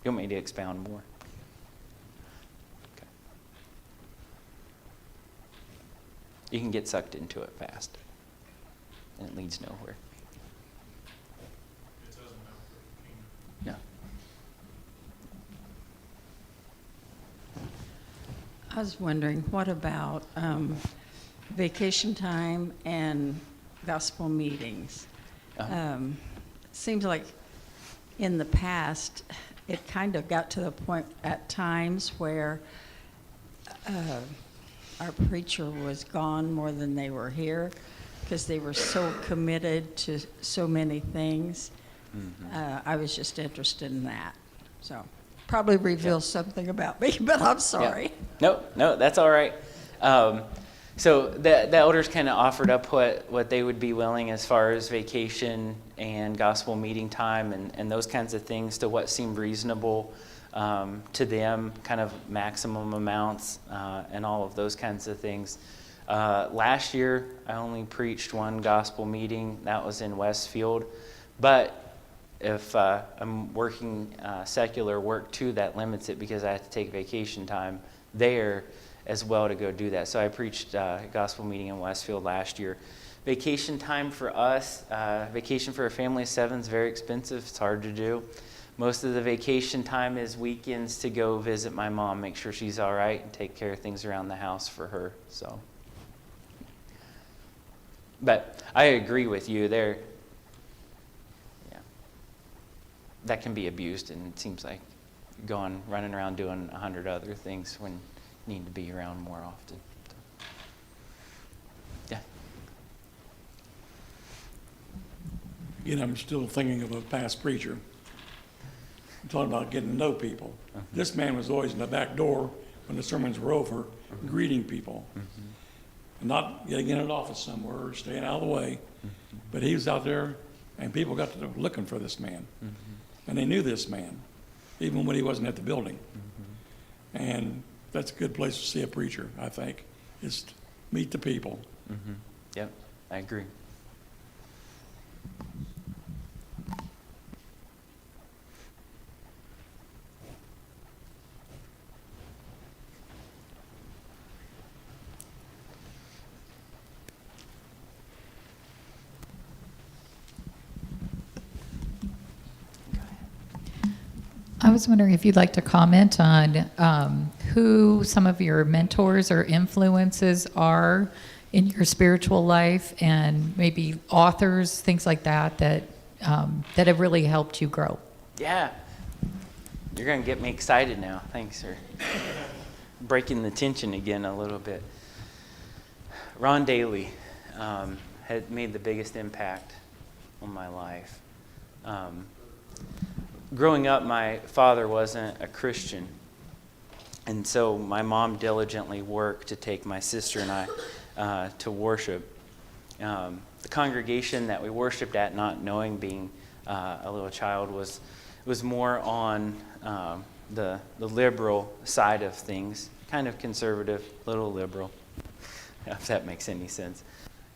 You want me to expound more? Okay. You can get sucked into it fast, and it leads nowhere. No. I was wondering, what about vacation time and gospel meetings? Seems like in the past, it kind of got to the point at times where our preacher was gone more than they were here because they were so committed to so many things. I was just interested in that. So probably reveals something about me, but I'm sorry. Yeah. No, that's all right. So the elders kind of offered up what they would be willing as far as vacation and gospel meeting time and those kinds of things to what seemed reasonable to them, kind of maximum amounts and all of those kinds of things. Last year, I only preached one gospel meeting. That was in Westfield. But if I'm working secular work too, that limits it because I have to take vacation time there as well to go do that. So I preached a gospel meeting in Westfield last year. Vacation time for us, vacation for a family of 7 is very expensive. It's hard to do. Most of the vacation time is weekends to go visit my mom, make sure she's all right, and take care of things around the house for her. So, but I agree with you there. Yeah, that can be abused, and it seems like running around doing 100 other things when you need to be around more often. So, yeah. Again, I'm still thinking of a past preacher. I'm talking about getting to know people. This man was always in the back door when the sermons were over, greeting people. And not getting in an office somewhere or staying out of the way. But he was out there, and people got to looking for this man. And they knew this man, even when he wasn't at the building. And that's a good place to see a preacher, I think, is to meet the people. Yep, I agree. I was wondering if you'd like to comment on who some of your mentors or influences are in your spiritual life, and maybe authors, things like that, that have really helped you grow. Yeah. You're going to get me excited now. Thanks for breaking the tension again a little bit. Ron Daly had made the biggest impact on my life. Growing up, my father wasn't a Christian, and so my mom diligently worked to take my sister and I to worship. The congregation that we worshiped at, not knowing being a little child, was more on the liberal side of things, kind of conservative, little liberal, if that makes any sense.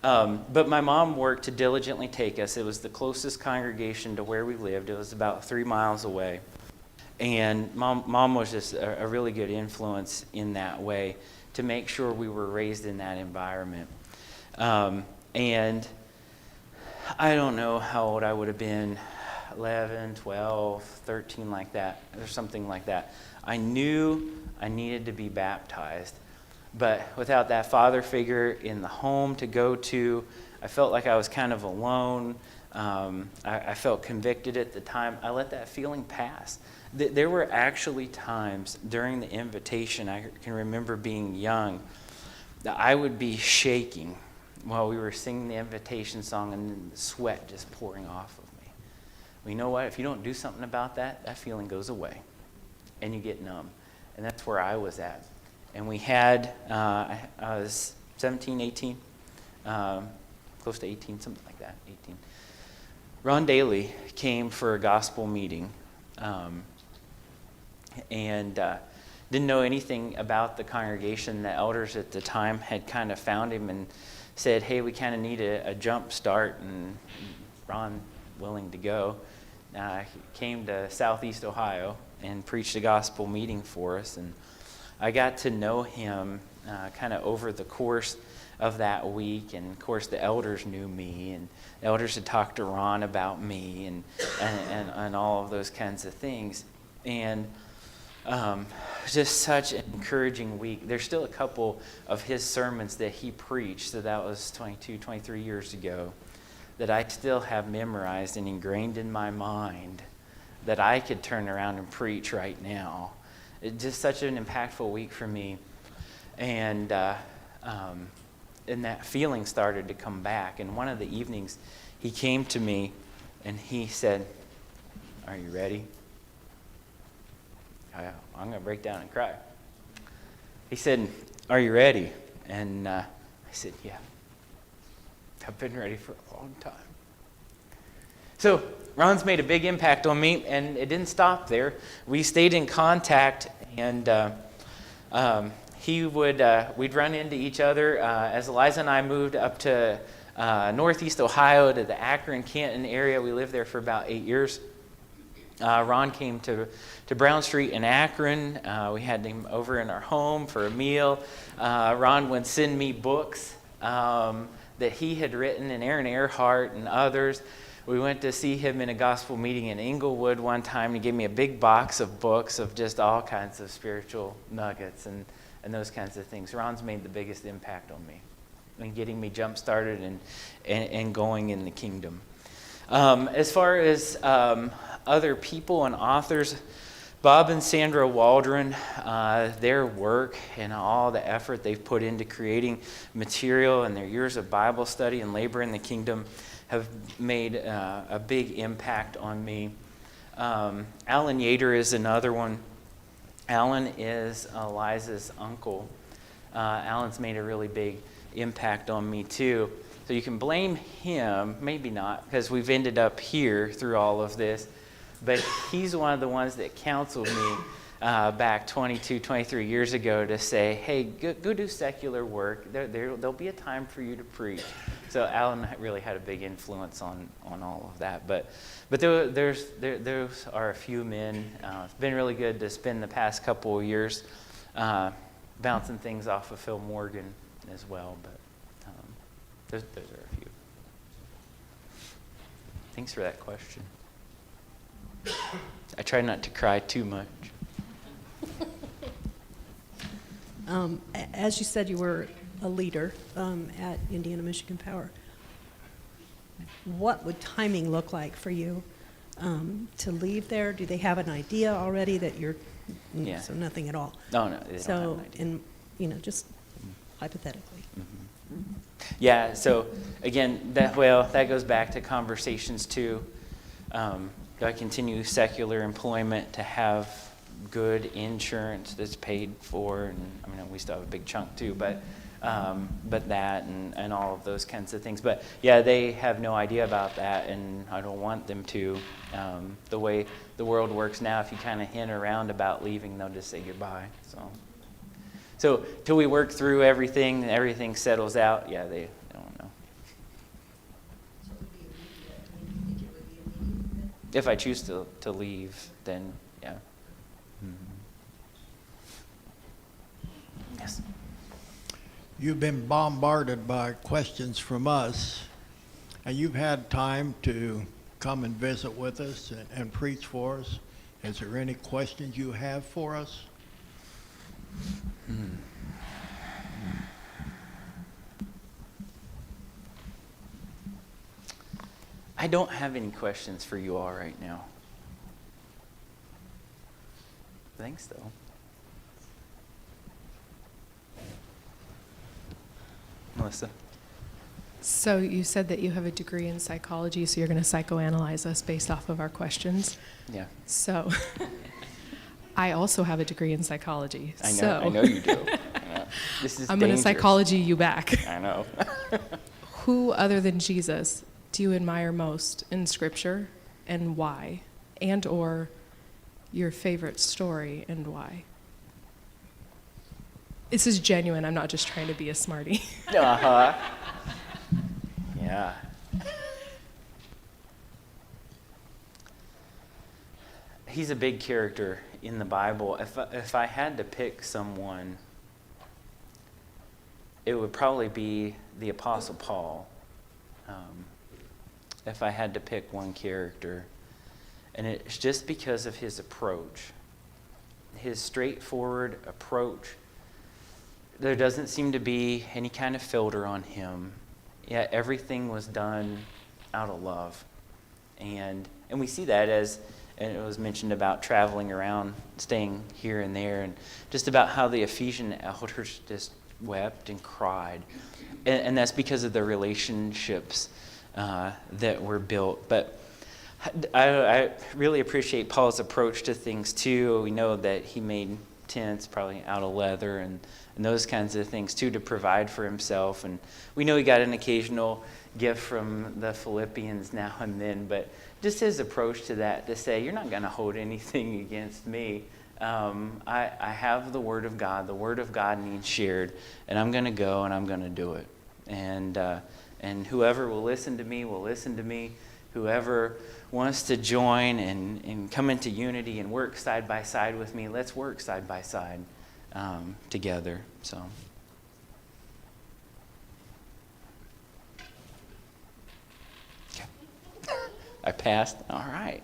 But my mom worked to diligently take us. It was the closest congregation to where we lived. It was about 3 miles away. And mom was just a really good influence in that way to make sure we were raised in that environment. And I don't know how old I would have been, 11, 12, 13, like that, or something like that. I knew I needed to be baptized. But without that father figure in the home to go to, I felt like I was kind of alone. I felt convicted at the time. I let that feeling pass. There were actually times during the invitation, I can remember being young, that I would be shaking while we were singing the invitation song and then the sweat just pouring off of me. Well, you know what? If you don't do something about that, that feeling goes away and you get numb. And that's where I was at. And we had, I was 17, 18, close to 18, something like that, 18. Ron Daly came for a gospel meeting and didn't know anything about the congregation. The elders at the time had kind of found him and said, hey, we kind of need a jump start, and Ron willing to go. He came to Southeast Ohio and preached a gospel meeting for us, and I got to know him kind of over the course of that week, and of course the elders knew me, and the elders had talked to Ron about me and all of those kinds of things. And just such an encouraging week. There's still a couple of his sermons that he preached, so that was 22, 23 years ago, that I still have memorized and ingrained in my mind that I could turn around and preach right now. It's just such an impactful week for me. And that feeling started to come back. And one of the evenings, he came to me and he said, "Are you ready?" I'm going to break down and cry. He said, "Are you ready?" And I said, "Yeah. I've been ready for a long time." So Ron's made a big impact on me, and it didn't stop there. We stayed in contact, and we'd run into each other as Eliza and I moved up to Northeast Ohio to the Akron-Canton area. We lived there for about 8 years. Ron came to Brown Street in Akron. We had him over in our home for a meal. Ron would send me books that he had written, and Aaron Earhart and others. We went to see him in a gospel meeting in Inglewood one time. He gave me a big box of books of just all kinds of spiritual nuggets and those kinds of things. Ron's made the biggest impact on me in getting me jump-started and going in the kingdom. As far as other people and authors, Bob and Sandra Waldron, their work and all the effort they've put into creating material and their years of Bible study and labor in the kingdom have made a big impact on me. Alan Yater is another one. Alan is Eliza's uncle. Alan's made a really big impact on me too. So you can blame him, maybe not, because we've ended up here through all of this. But he's one of the ones that counseled me back 22, 23 years ago to say, "Hey, go do secular work. There'll be a time for you to preach." So Alan really had a big influence on all of that. But those are a few men. It's been really good to spend the past couple of years bouncing things off of Phil Morgan as well. But those are a few. Thanks for that question. I try not to cry too much. As you said, you were a leader at Indiana Michigan Power. What would timing look like for you to leave there? Do they have an idea already that you're, Yeah. so nothing at all? No, they don't have So, an idea. just hypothetically. Yeah, so again, that goes back to conversations too. Do I continue secular employment to have good insurance that's paid for? And I mean, we still have a big chunk too, but that and all of those kinds of things. But yeah, they have no idea about that, and I don't want them to. The way the world works now, if you kind of hint around about leaving, they'll just say goodbye. So till we work through everything and everything settles out, yeah, they don't know. If I choose to leave, then yeah. Yes. You've been bombarded by questions from us, and you've had time to come and visit with us and preach for us. Is there any questions you have for us? I don't have any questions for you all right now. Thanks, though. Melissa? So you said that you have a degree in psychology, so you're going to psychoanalyze us based off of our questions. Yeah. So I also have a degree in psychology. I know, so I know you do. Yeah. This is I'm going to dangerous. psychology you back. I know. Who other than Jesus do you admire most in Scripture, and why? And or your favorite story and why? This is genuine. I'm not just trying to be a smarty. Uh-huh. Yeah. He's a big character in the Bible. If I had to pick someone, it would probably be the Apostle Paul. If I had to pick one character. And it's just because of his approach. His straightforward approach. There doesn't seem to be any kind of filter on him. Yeah, everything was done out of love. And we see that as and it was mentioned about traveling around, staying here and there, and just about how the Ephesian elders just wept and cried. And that's because of the relationships that were built. But I really appreciate Paul's approach to things too. We know that he made tents probably out of leather and those kinds of things too, to provide for himself. And we know he got an occasional gift from the Philippians now and then, but just his approach to that, to say, you're not going to hold anything against me. I have the Word of God. The Word of God needs shared, and I'm going to go and I'm going to do it. And whoever will listen to me will listen to me. Whoever wants to join and come into unity and work side by side with me, let's work side by side together. So. Okay. I passed. All right.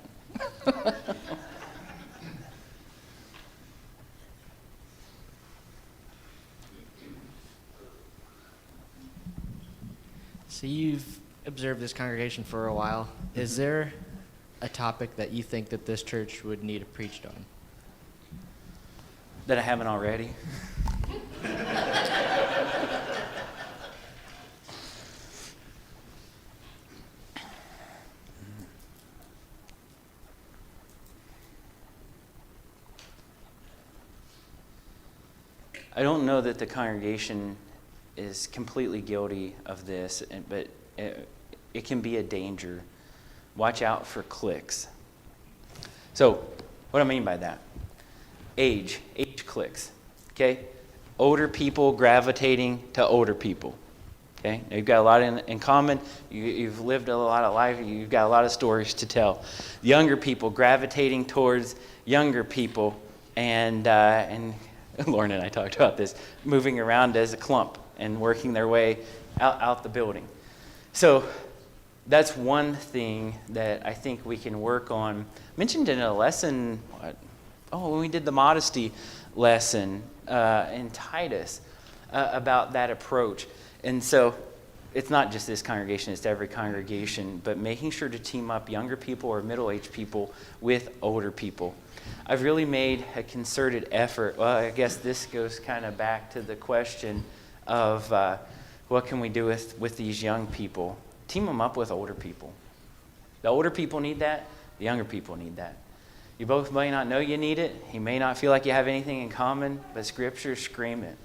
So you've observed this congregation for a while. Is there a topic that you think that this church would need preached on? That I haven't already? I don't know that the congregation is completely guilty of this, but it can be a danger. Watch out for cliques. So, what do I mean by that? Age cliques, okay? Older people gravitating to older people, okay? Now, you've got a lot in common. You've lived a lot of life. You've got a lot of stories to tell. Younger people gravitating towards younger people, and Lauren and I talked about this, moving around as a clump and working their way out the building. So that's one thing that I think we can work on. Mentioned in a lesson, when we did the modesty lesson in Titus about that approach. And so it's not just this congregation, it's every congregation, but making sure to team up younger people or middle-aged people with older people. I've really made a concerted effort. Well, I guess this goes kind of back to the question of what can we do with these young people? Team them up with older people. The older people need that. The younger people need that. You both may not know you need it. You may not feel like you have anything in common, but Scripture scream it.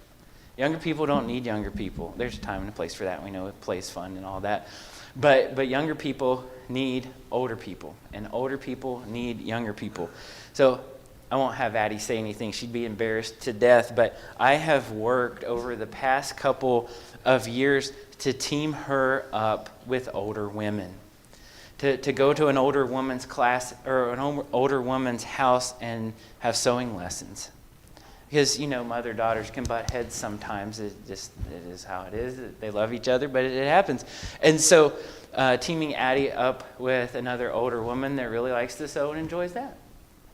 Younger people don't need younger people. There's a time and a place for that. We know it plays fun and all that. But younger people need older people, and older people need younger people. So I won't have Addie say anything. She'd be embarrassed to death. But I have worked over the past couple of years to team her up with older women. To go to an older woman's class or an older woman's house and have sewing lessons. Because, mother-daughters can butt heads sometimes. It is how it is. They love each other, but it happens. And so teaming Addie up with another older woman that really likes to sew and enjoys that.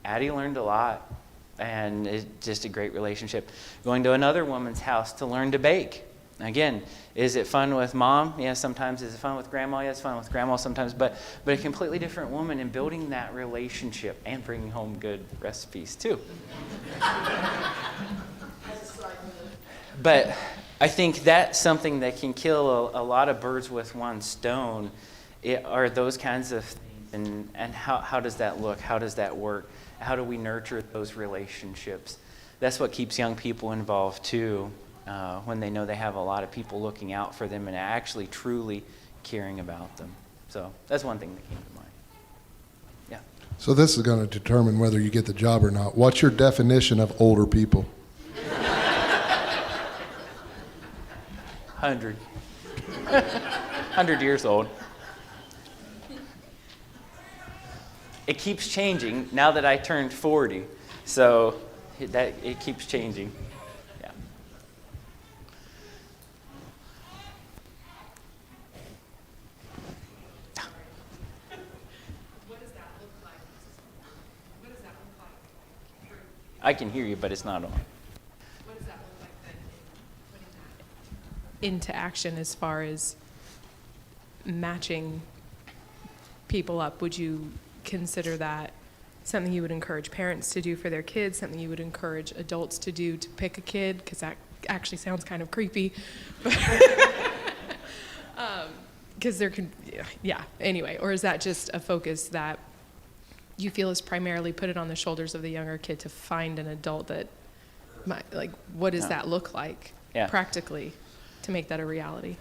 Addie learned a lot, and it's just a great relationship. Going to another woman's house to learn to bake. Again, is it fun with mom? Yeah, sometimes. Is it fun with grandma? Yeah, it's fun with grandma sometimes. But a completely different woman, and building that relationship and bringing home good recipes too. But I think that's something that can kill a lot of birds with one stone. Are those kinds of things, and how does that look? How does that work? How do we nurture those relationships? That's what keeps young people involved too, when they know they have a lot of people looking out for them and actually truly caring about them. So that's one thing that came to mind. Yeah. So this is going to determine whether you get the job or not. What's your definition of older people? 100. 100 years old. It keeps changing now that I turned 40, so it keeps changing. Yeah. What does that look like? What does that look like? I can hear you, but it's not on. What does that look like then in putting that into action as far as matching people up? Would you consider that something you would encourage parents to do for their kids, something you would encourage adults to do to pick a kid, because that actually sounds kind of creepy. Because there can, yeah, anyway, or is that just a focus that you feel is primarily put it on the shoulders of the younger kid to find an adult that might, like, what does that look like practically to make that a reality?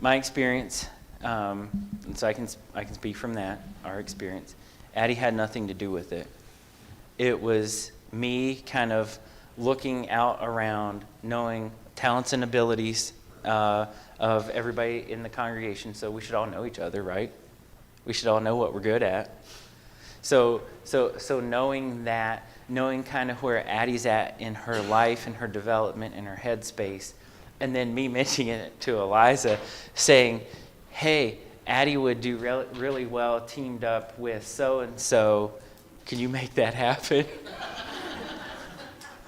My experience, and so I can speak from that, our experience. Addie had nothing to do with it. It was me kind of looking out around, knowing talents and abilities of everybody in the congregation. So we should all know each other, right? We should all know what we're good at. So knowing that, knowing kind of where Addie's at in her life and her development and her headspace, and then me mentioning it to Eliza, saying, hey, Addie would do really well teamed up with so-and-so. Can you make that happen?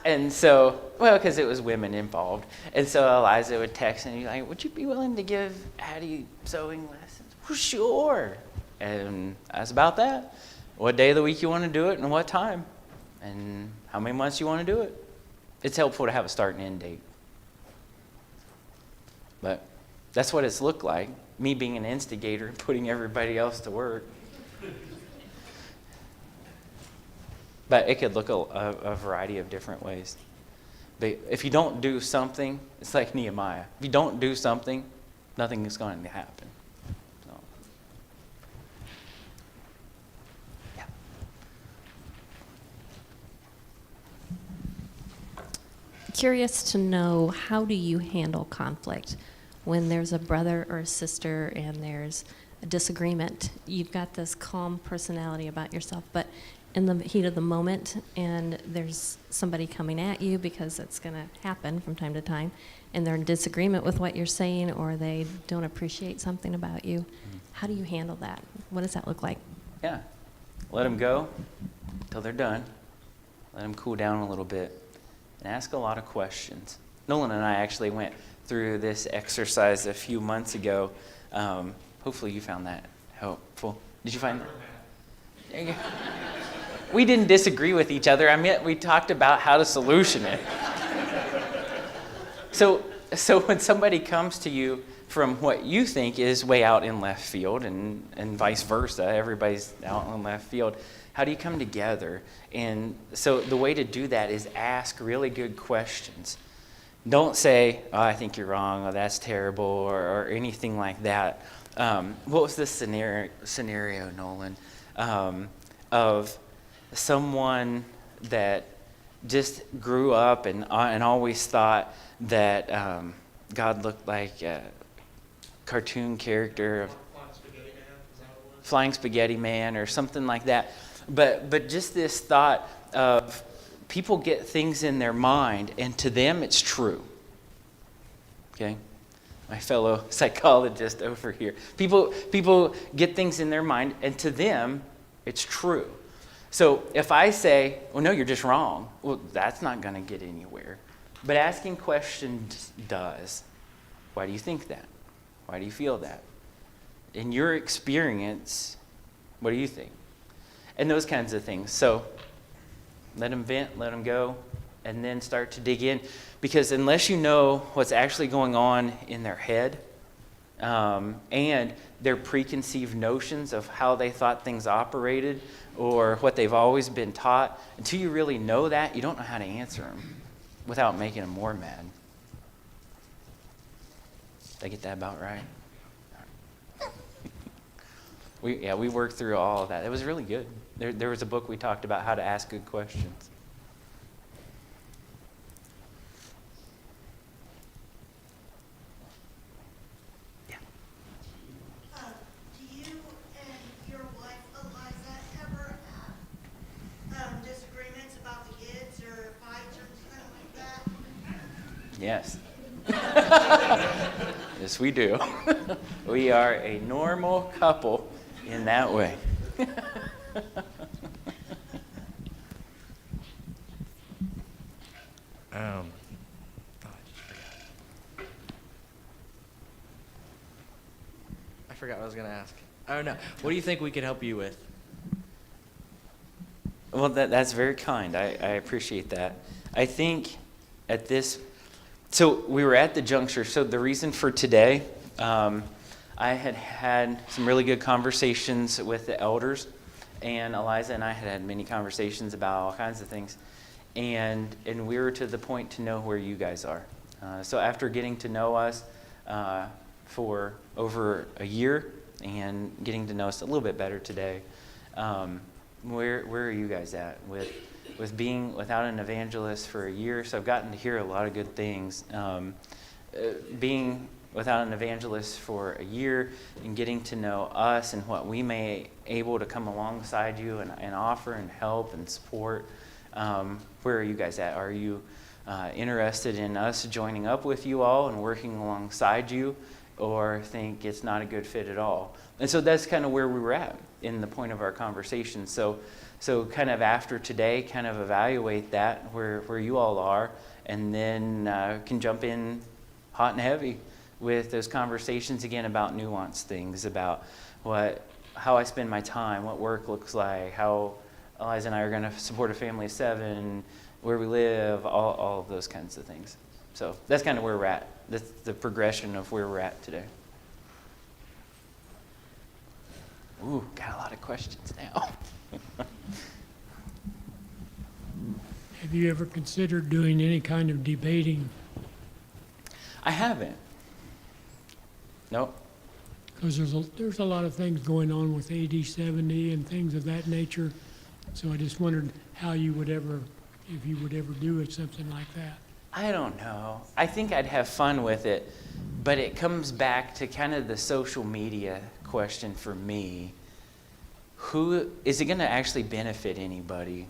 And so, well, because it was women involved. And so Eliza would text and be like, would you be willing to give Addie sewing lessons? Well, sure. And that's about that. What day of the week you want to do it and what time. And how many months you want to do it. It's helpful to have a start and end date. But that's what it's looked like. Me being an instigator and putting everybody else to work. But it could look a variety of different ways. But if you don't do something, it's like Nehemiah. If you don't do something, nothing is going to happen. So, yeah. Curious to know, how do you handle conflict when there's a brother or a sister and there's a disagreement? You've got this calm personality about yourself, but in the heat of the moment, and there's somebody coming at you, because it's going to happen from time to time, and they're in disagreement with what you're saying, or they don't appreciate something about you. How do you handle that? What does that look like? Yeah. Let them go until they're done. Let them cool down a little bit. And ask a lot of questions. Nolan and I actually went through this exercise a few months ago. Hopefully you found that helpful. Did you find that? There you go. We didn't disagree with each other. I mean, we talked about how to solution it. So when somebody comes to you from what you think is way out in left field, and vice versa, everybody's out in left field, how do you come together? And so the way to do that is ask really good questions. Don't say, oh, I think you're wrong, or that's terrible, or anything like that. What was this scenario, Nolan, of someone that just grew up and always thought that God looked like a cartoon character of Flying Spaghetti Man or something like that. But just this thought of people get things in their mind, and to them it's true. Okay? My fellow psychologist over here. People get things in their mind, and to them it's true. So if I say, well, no, you're just wrong, well, that's not going to get anywhere. But asking questions does. Why do you think that? Why do you feel that? In your experience, what do you think? And those kinds of things. So let them vent, let them go, and then start to dig in. Because unless you know what's actually going on in their head, and their preconceived notions of how they thought things operated, or what they've always been taught, until you really know that, you don't know how to answer them without making them more mad. Did I get that about right? We worked through all of that. It was really good. There was a book we talked about how to ask good questions. Do you and your wife, Eliza, ever have disagreements about the kids or fights or something like that? Yes. Yes, we do. We are a normal couple in that way. I forgot what I was going to ask. Oh, no. What do you think we could help you with? Well, that's very kind. I appreciate that. I think at this, so we were at the juncture. So the reason for today, I had some really good conversations with the elders, and Eliza and I had many conversations about all kinds of things, and we were to the point to know where you guys are. So after getting to know us for over a year and getting to know us a little bit better today, where are you guys at with being without an evangelist for a year? So I've gotten to hear a lot of good things. Being without an evangelist for a year and getting to know us and what we may able to come alongside you and offer and help and support. Where are you guys at? Are you interested in us joining up with you all and working alongside you, or think it's not a good fit at all? And so that's kind of where we were at in the point of our conversation. So kind of after today, kind of evaluate that, where you all are, and then can jump in hot and heavy with those conversations again about nuanced things, about how I spend my time, what work looks like, how Eliza and I are going to support a family of 7, where we live, all of those kinds of things. So that's kind of where we're at. That's the progression of where we're at today. Ooh, got a lot of questions now. Have you ever considered doing any kind of debating? I haven't. Nope. Because there's a lot of things going on with AD 70 and things of that nature. So I just wondered how you would ever, if you would ever do it, something like that. I don't know. I think I'd have fun with it, but it comes back to kind of the social media question for me. Who is it going to actually benefit anybody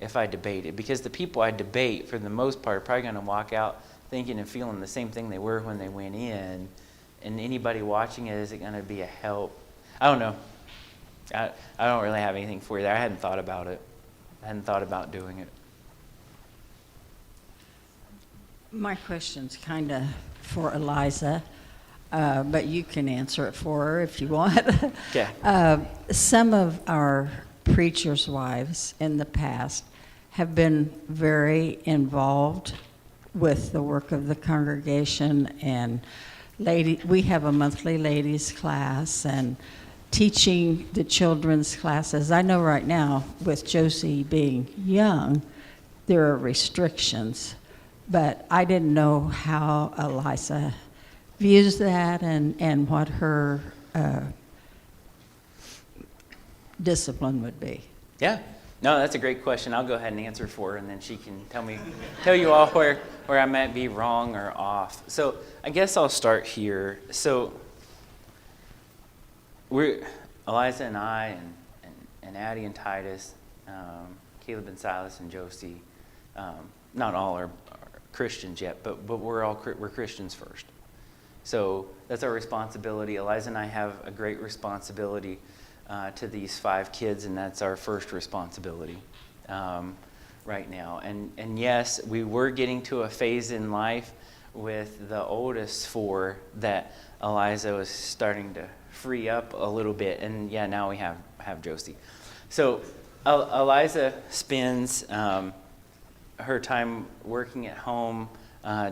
if I debate it? Because the people I debate, for the most part, are probably going to walk out thinking and feeling the same thing they were when they went in. And anybody watching it, is it going to be a help? I don't know. I don't really have anything for you there. I hadn't thought about it. I hadn't thought about doing it. My question's kind of for Eliza, but you can answer it for her if you want. Okay. Some of our preachers' wives in the past have been very involved with the work of the congregation, and we have a monthly ladies' class and teaching the children's classes. I know right now, with Josie being young, there are restrictions, but I didn't know how Eliza views that and what her discipline would be. Yeah. No, that's a great question. I'll go ahead and answer for her, and then she can tell you all where I might be wrong or off. So I guess I'll start here. So Eliza and I and Addie and Titus, Caleb and Silas and Josie, not all are Christians yet, but we're Christians first. So that's our responsibility. Eliza and I have a great responsibility to these 5 kids, and that's our first responsibility right now. And yes, we were getting to a phase in life with the oldest 4 that Eliza was starting to free up a little bit, and yeah, now we have Josie. So Eliza spends her time working at home,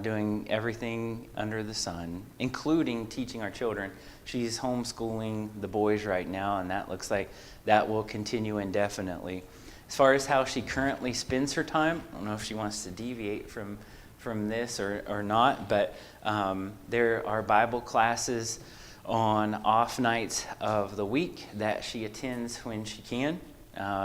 doing everything under the sun, including teaching our children. She's homeschooling the boys right now, and that looks like that will continue indefinitely. As far as how she currently spends her time, I don't know if she wants to deviate from this or not, but there are Bible classes on off nights of the week that she attends when she can,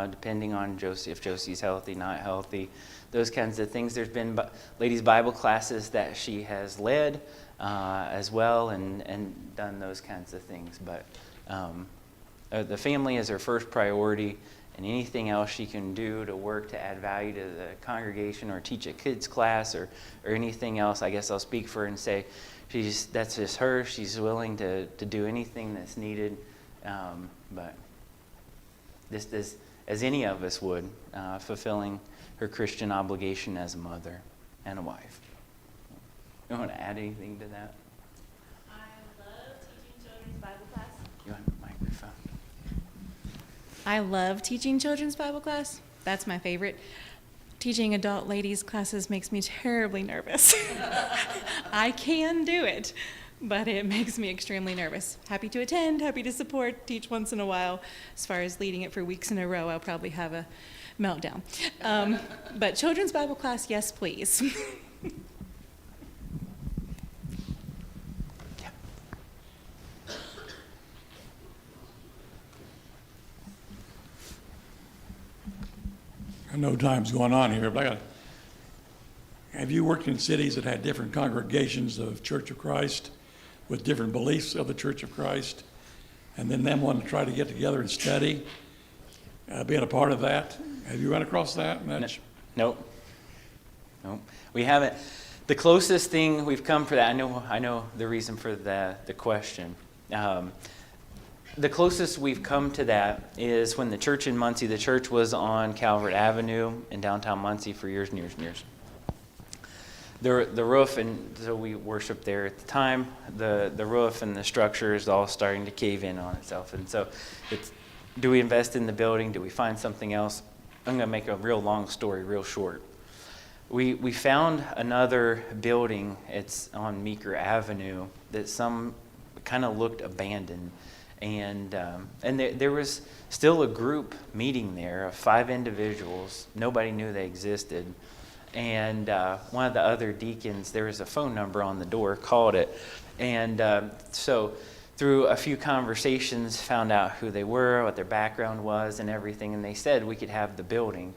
depending on Josie, if Josie's healthy, not healthy, those kinds of things. There's been ladies' Bible classes that she has led as well, and done those kinds of things. But the family is her first priority, and anything else she can do to work to add value to the congregation or teach a kids class or anything else, I guess I'll speak for her and say that's just her. She's willing to do anything that's needed, but just as any of us would, fulfilling her Christian obligation as a mother and a wife. You want to add anything to that? I love teaching children's Bible class. You want a microphone? I love teaching children's Bible class. That's my favorite. Teaching adult ladies classes makes me terribly nervous. I can do it, but it makes me extremely nervous. Happy to attend, happy to support, teach once in a while. As far as leading it for weeks in a row, I'll probably have a meltdown. But children's Bible class, yes, please. I know time's going on here, but have you worked in cities that had different congregations of Church of Christ with different beliefs of the Church of Christ, and then them wanting to try to get together and study, being a part of that? Have you run across that? Nope. We haven't. The closest thing we've come for that, I know the reason for the question. The closest we've come to that is when the church in Muncie, the church was on Calvert Avenue in downtown Muncie for years and years and years. The roof, and so we worshiped there at the time, the roof and the structure is all starting to cave in on itself. And so do we invest in the building? Do we find something else? I'm going to make a real long story real short. We found another building, it's on Meeker Avenue, that some kind of looked abandoned. And there was still a group meeting there of 5 individuals. Nobody knew they existed. And one of the other deacons, there was a phone number on the door, called it. And so through a few conversations, found out who they were, what their background was, and everything. And they said we could have the building.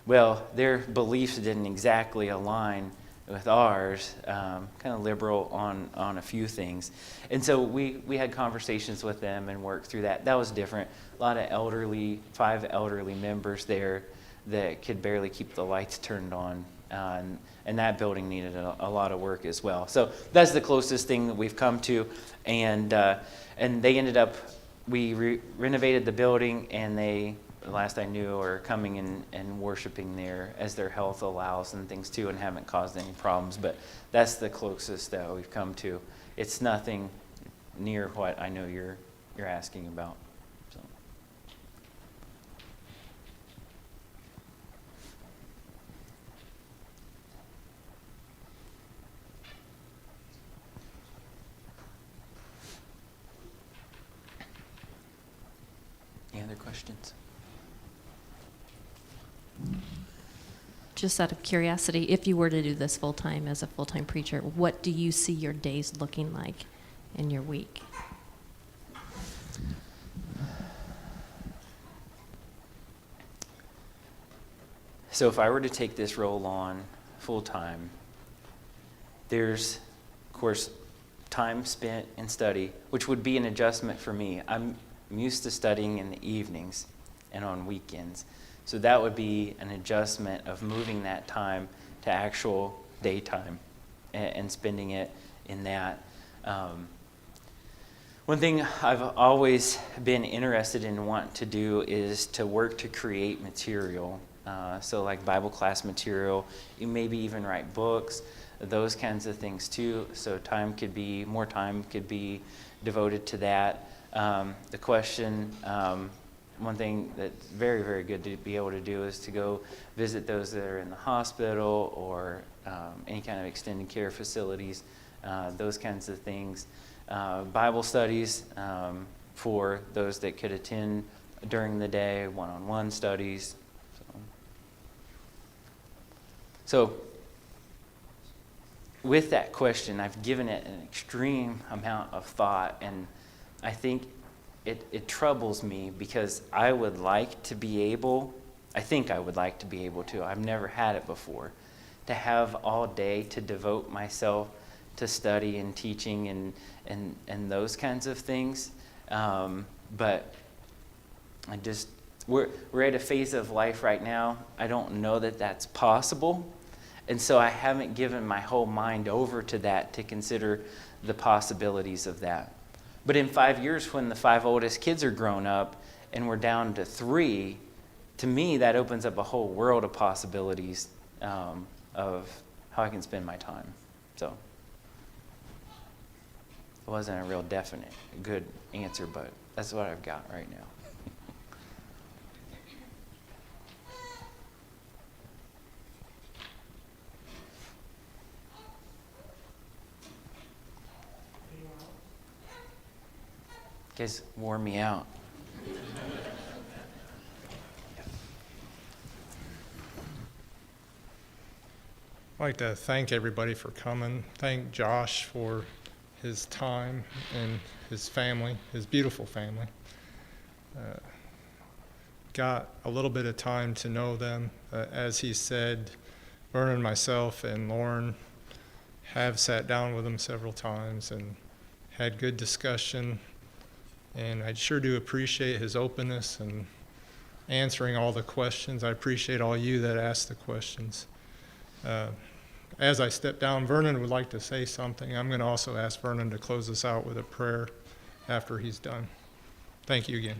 Well, their beliefs didn't exactly align with ours, kind of liberal on a few things. And so we had conversations with them and worked through that. That was different. A lot of 5 elderly members there that could barely keep the lights turned on. And that building needed a lot of work as well. So that's the closest thing that we've come to. And they ended up, we renovated the building, and they, last I knew, are coming and worshiping there as their health allows and things too, and haven't caused any problems. But that's the closest that we've come to. It's nothing near what I know you're asking about. So. Any other questions? Just out of curiosity, if you were to do this full-time as a full-time preacher, what do you see your days looking like in your week? So if I were to take this role on full-time, there's, of course, time spent in study, which would be an adjustment for me. I'm used to studying in the evenings and on weekends. So that would be an adjustment of moving that time to actual daytime and spending it in that. One thing I've always been interested in wanting to do is to work to create material. So like Bible class material, you maybe even write books, those kinds of things too. So more time could be devoted to that. The question, one thing that's very, very good to be able to do is to go visit those that are in the hospital or any kind of extended care facilities, those kinds of things. Bible studies for those that could attend during the day, one-on-one studies. So with that question, I've given it an extreme amount of thought, and I think it troubles me because I would like to be able, I've never had it before, to have all day to devote myself to study and teaching and those kinds of things. But we're at a phase of life right now, I don't know that that's possible. And so I haven't given my whole mind over to that to consider the possibilities of that. But in 5 years, when the 5 oldest kids are grown up and we're down to 3, to me, that opens up a whole world of possibilities of how I can spend my time. So it wasn't a real definite good answer, but that's what I've got right now. guys wore me out. I'd like to thank everybody for coming. Thank Josh for his time and his family, his beautiful family. Got a little bit of time to know them. As he said, Vernon, myself, and Lauren have sat down with him several times and had good discussion. And I sure do appreciate his openness and answering all the questions. I appreciate all you that asked the questions. As I step down, Vernon would like to say something. I'm going to also ask Vernon to close us out with a prayer after he's done. Thank you again.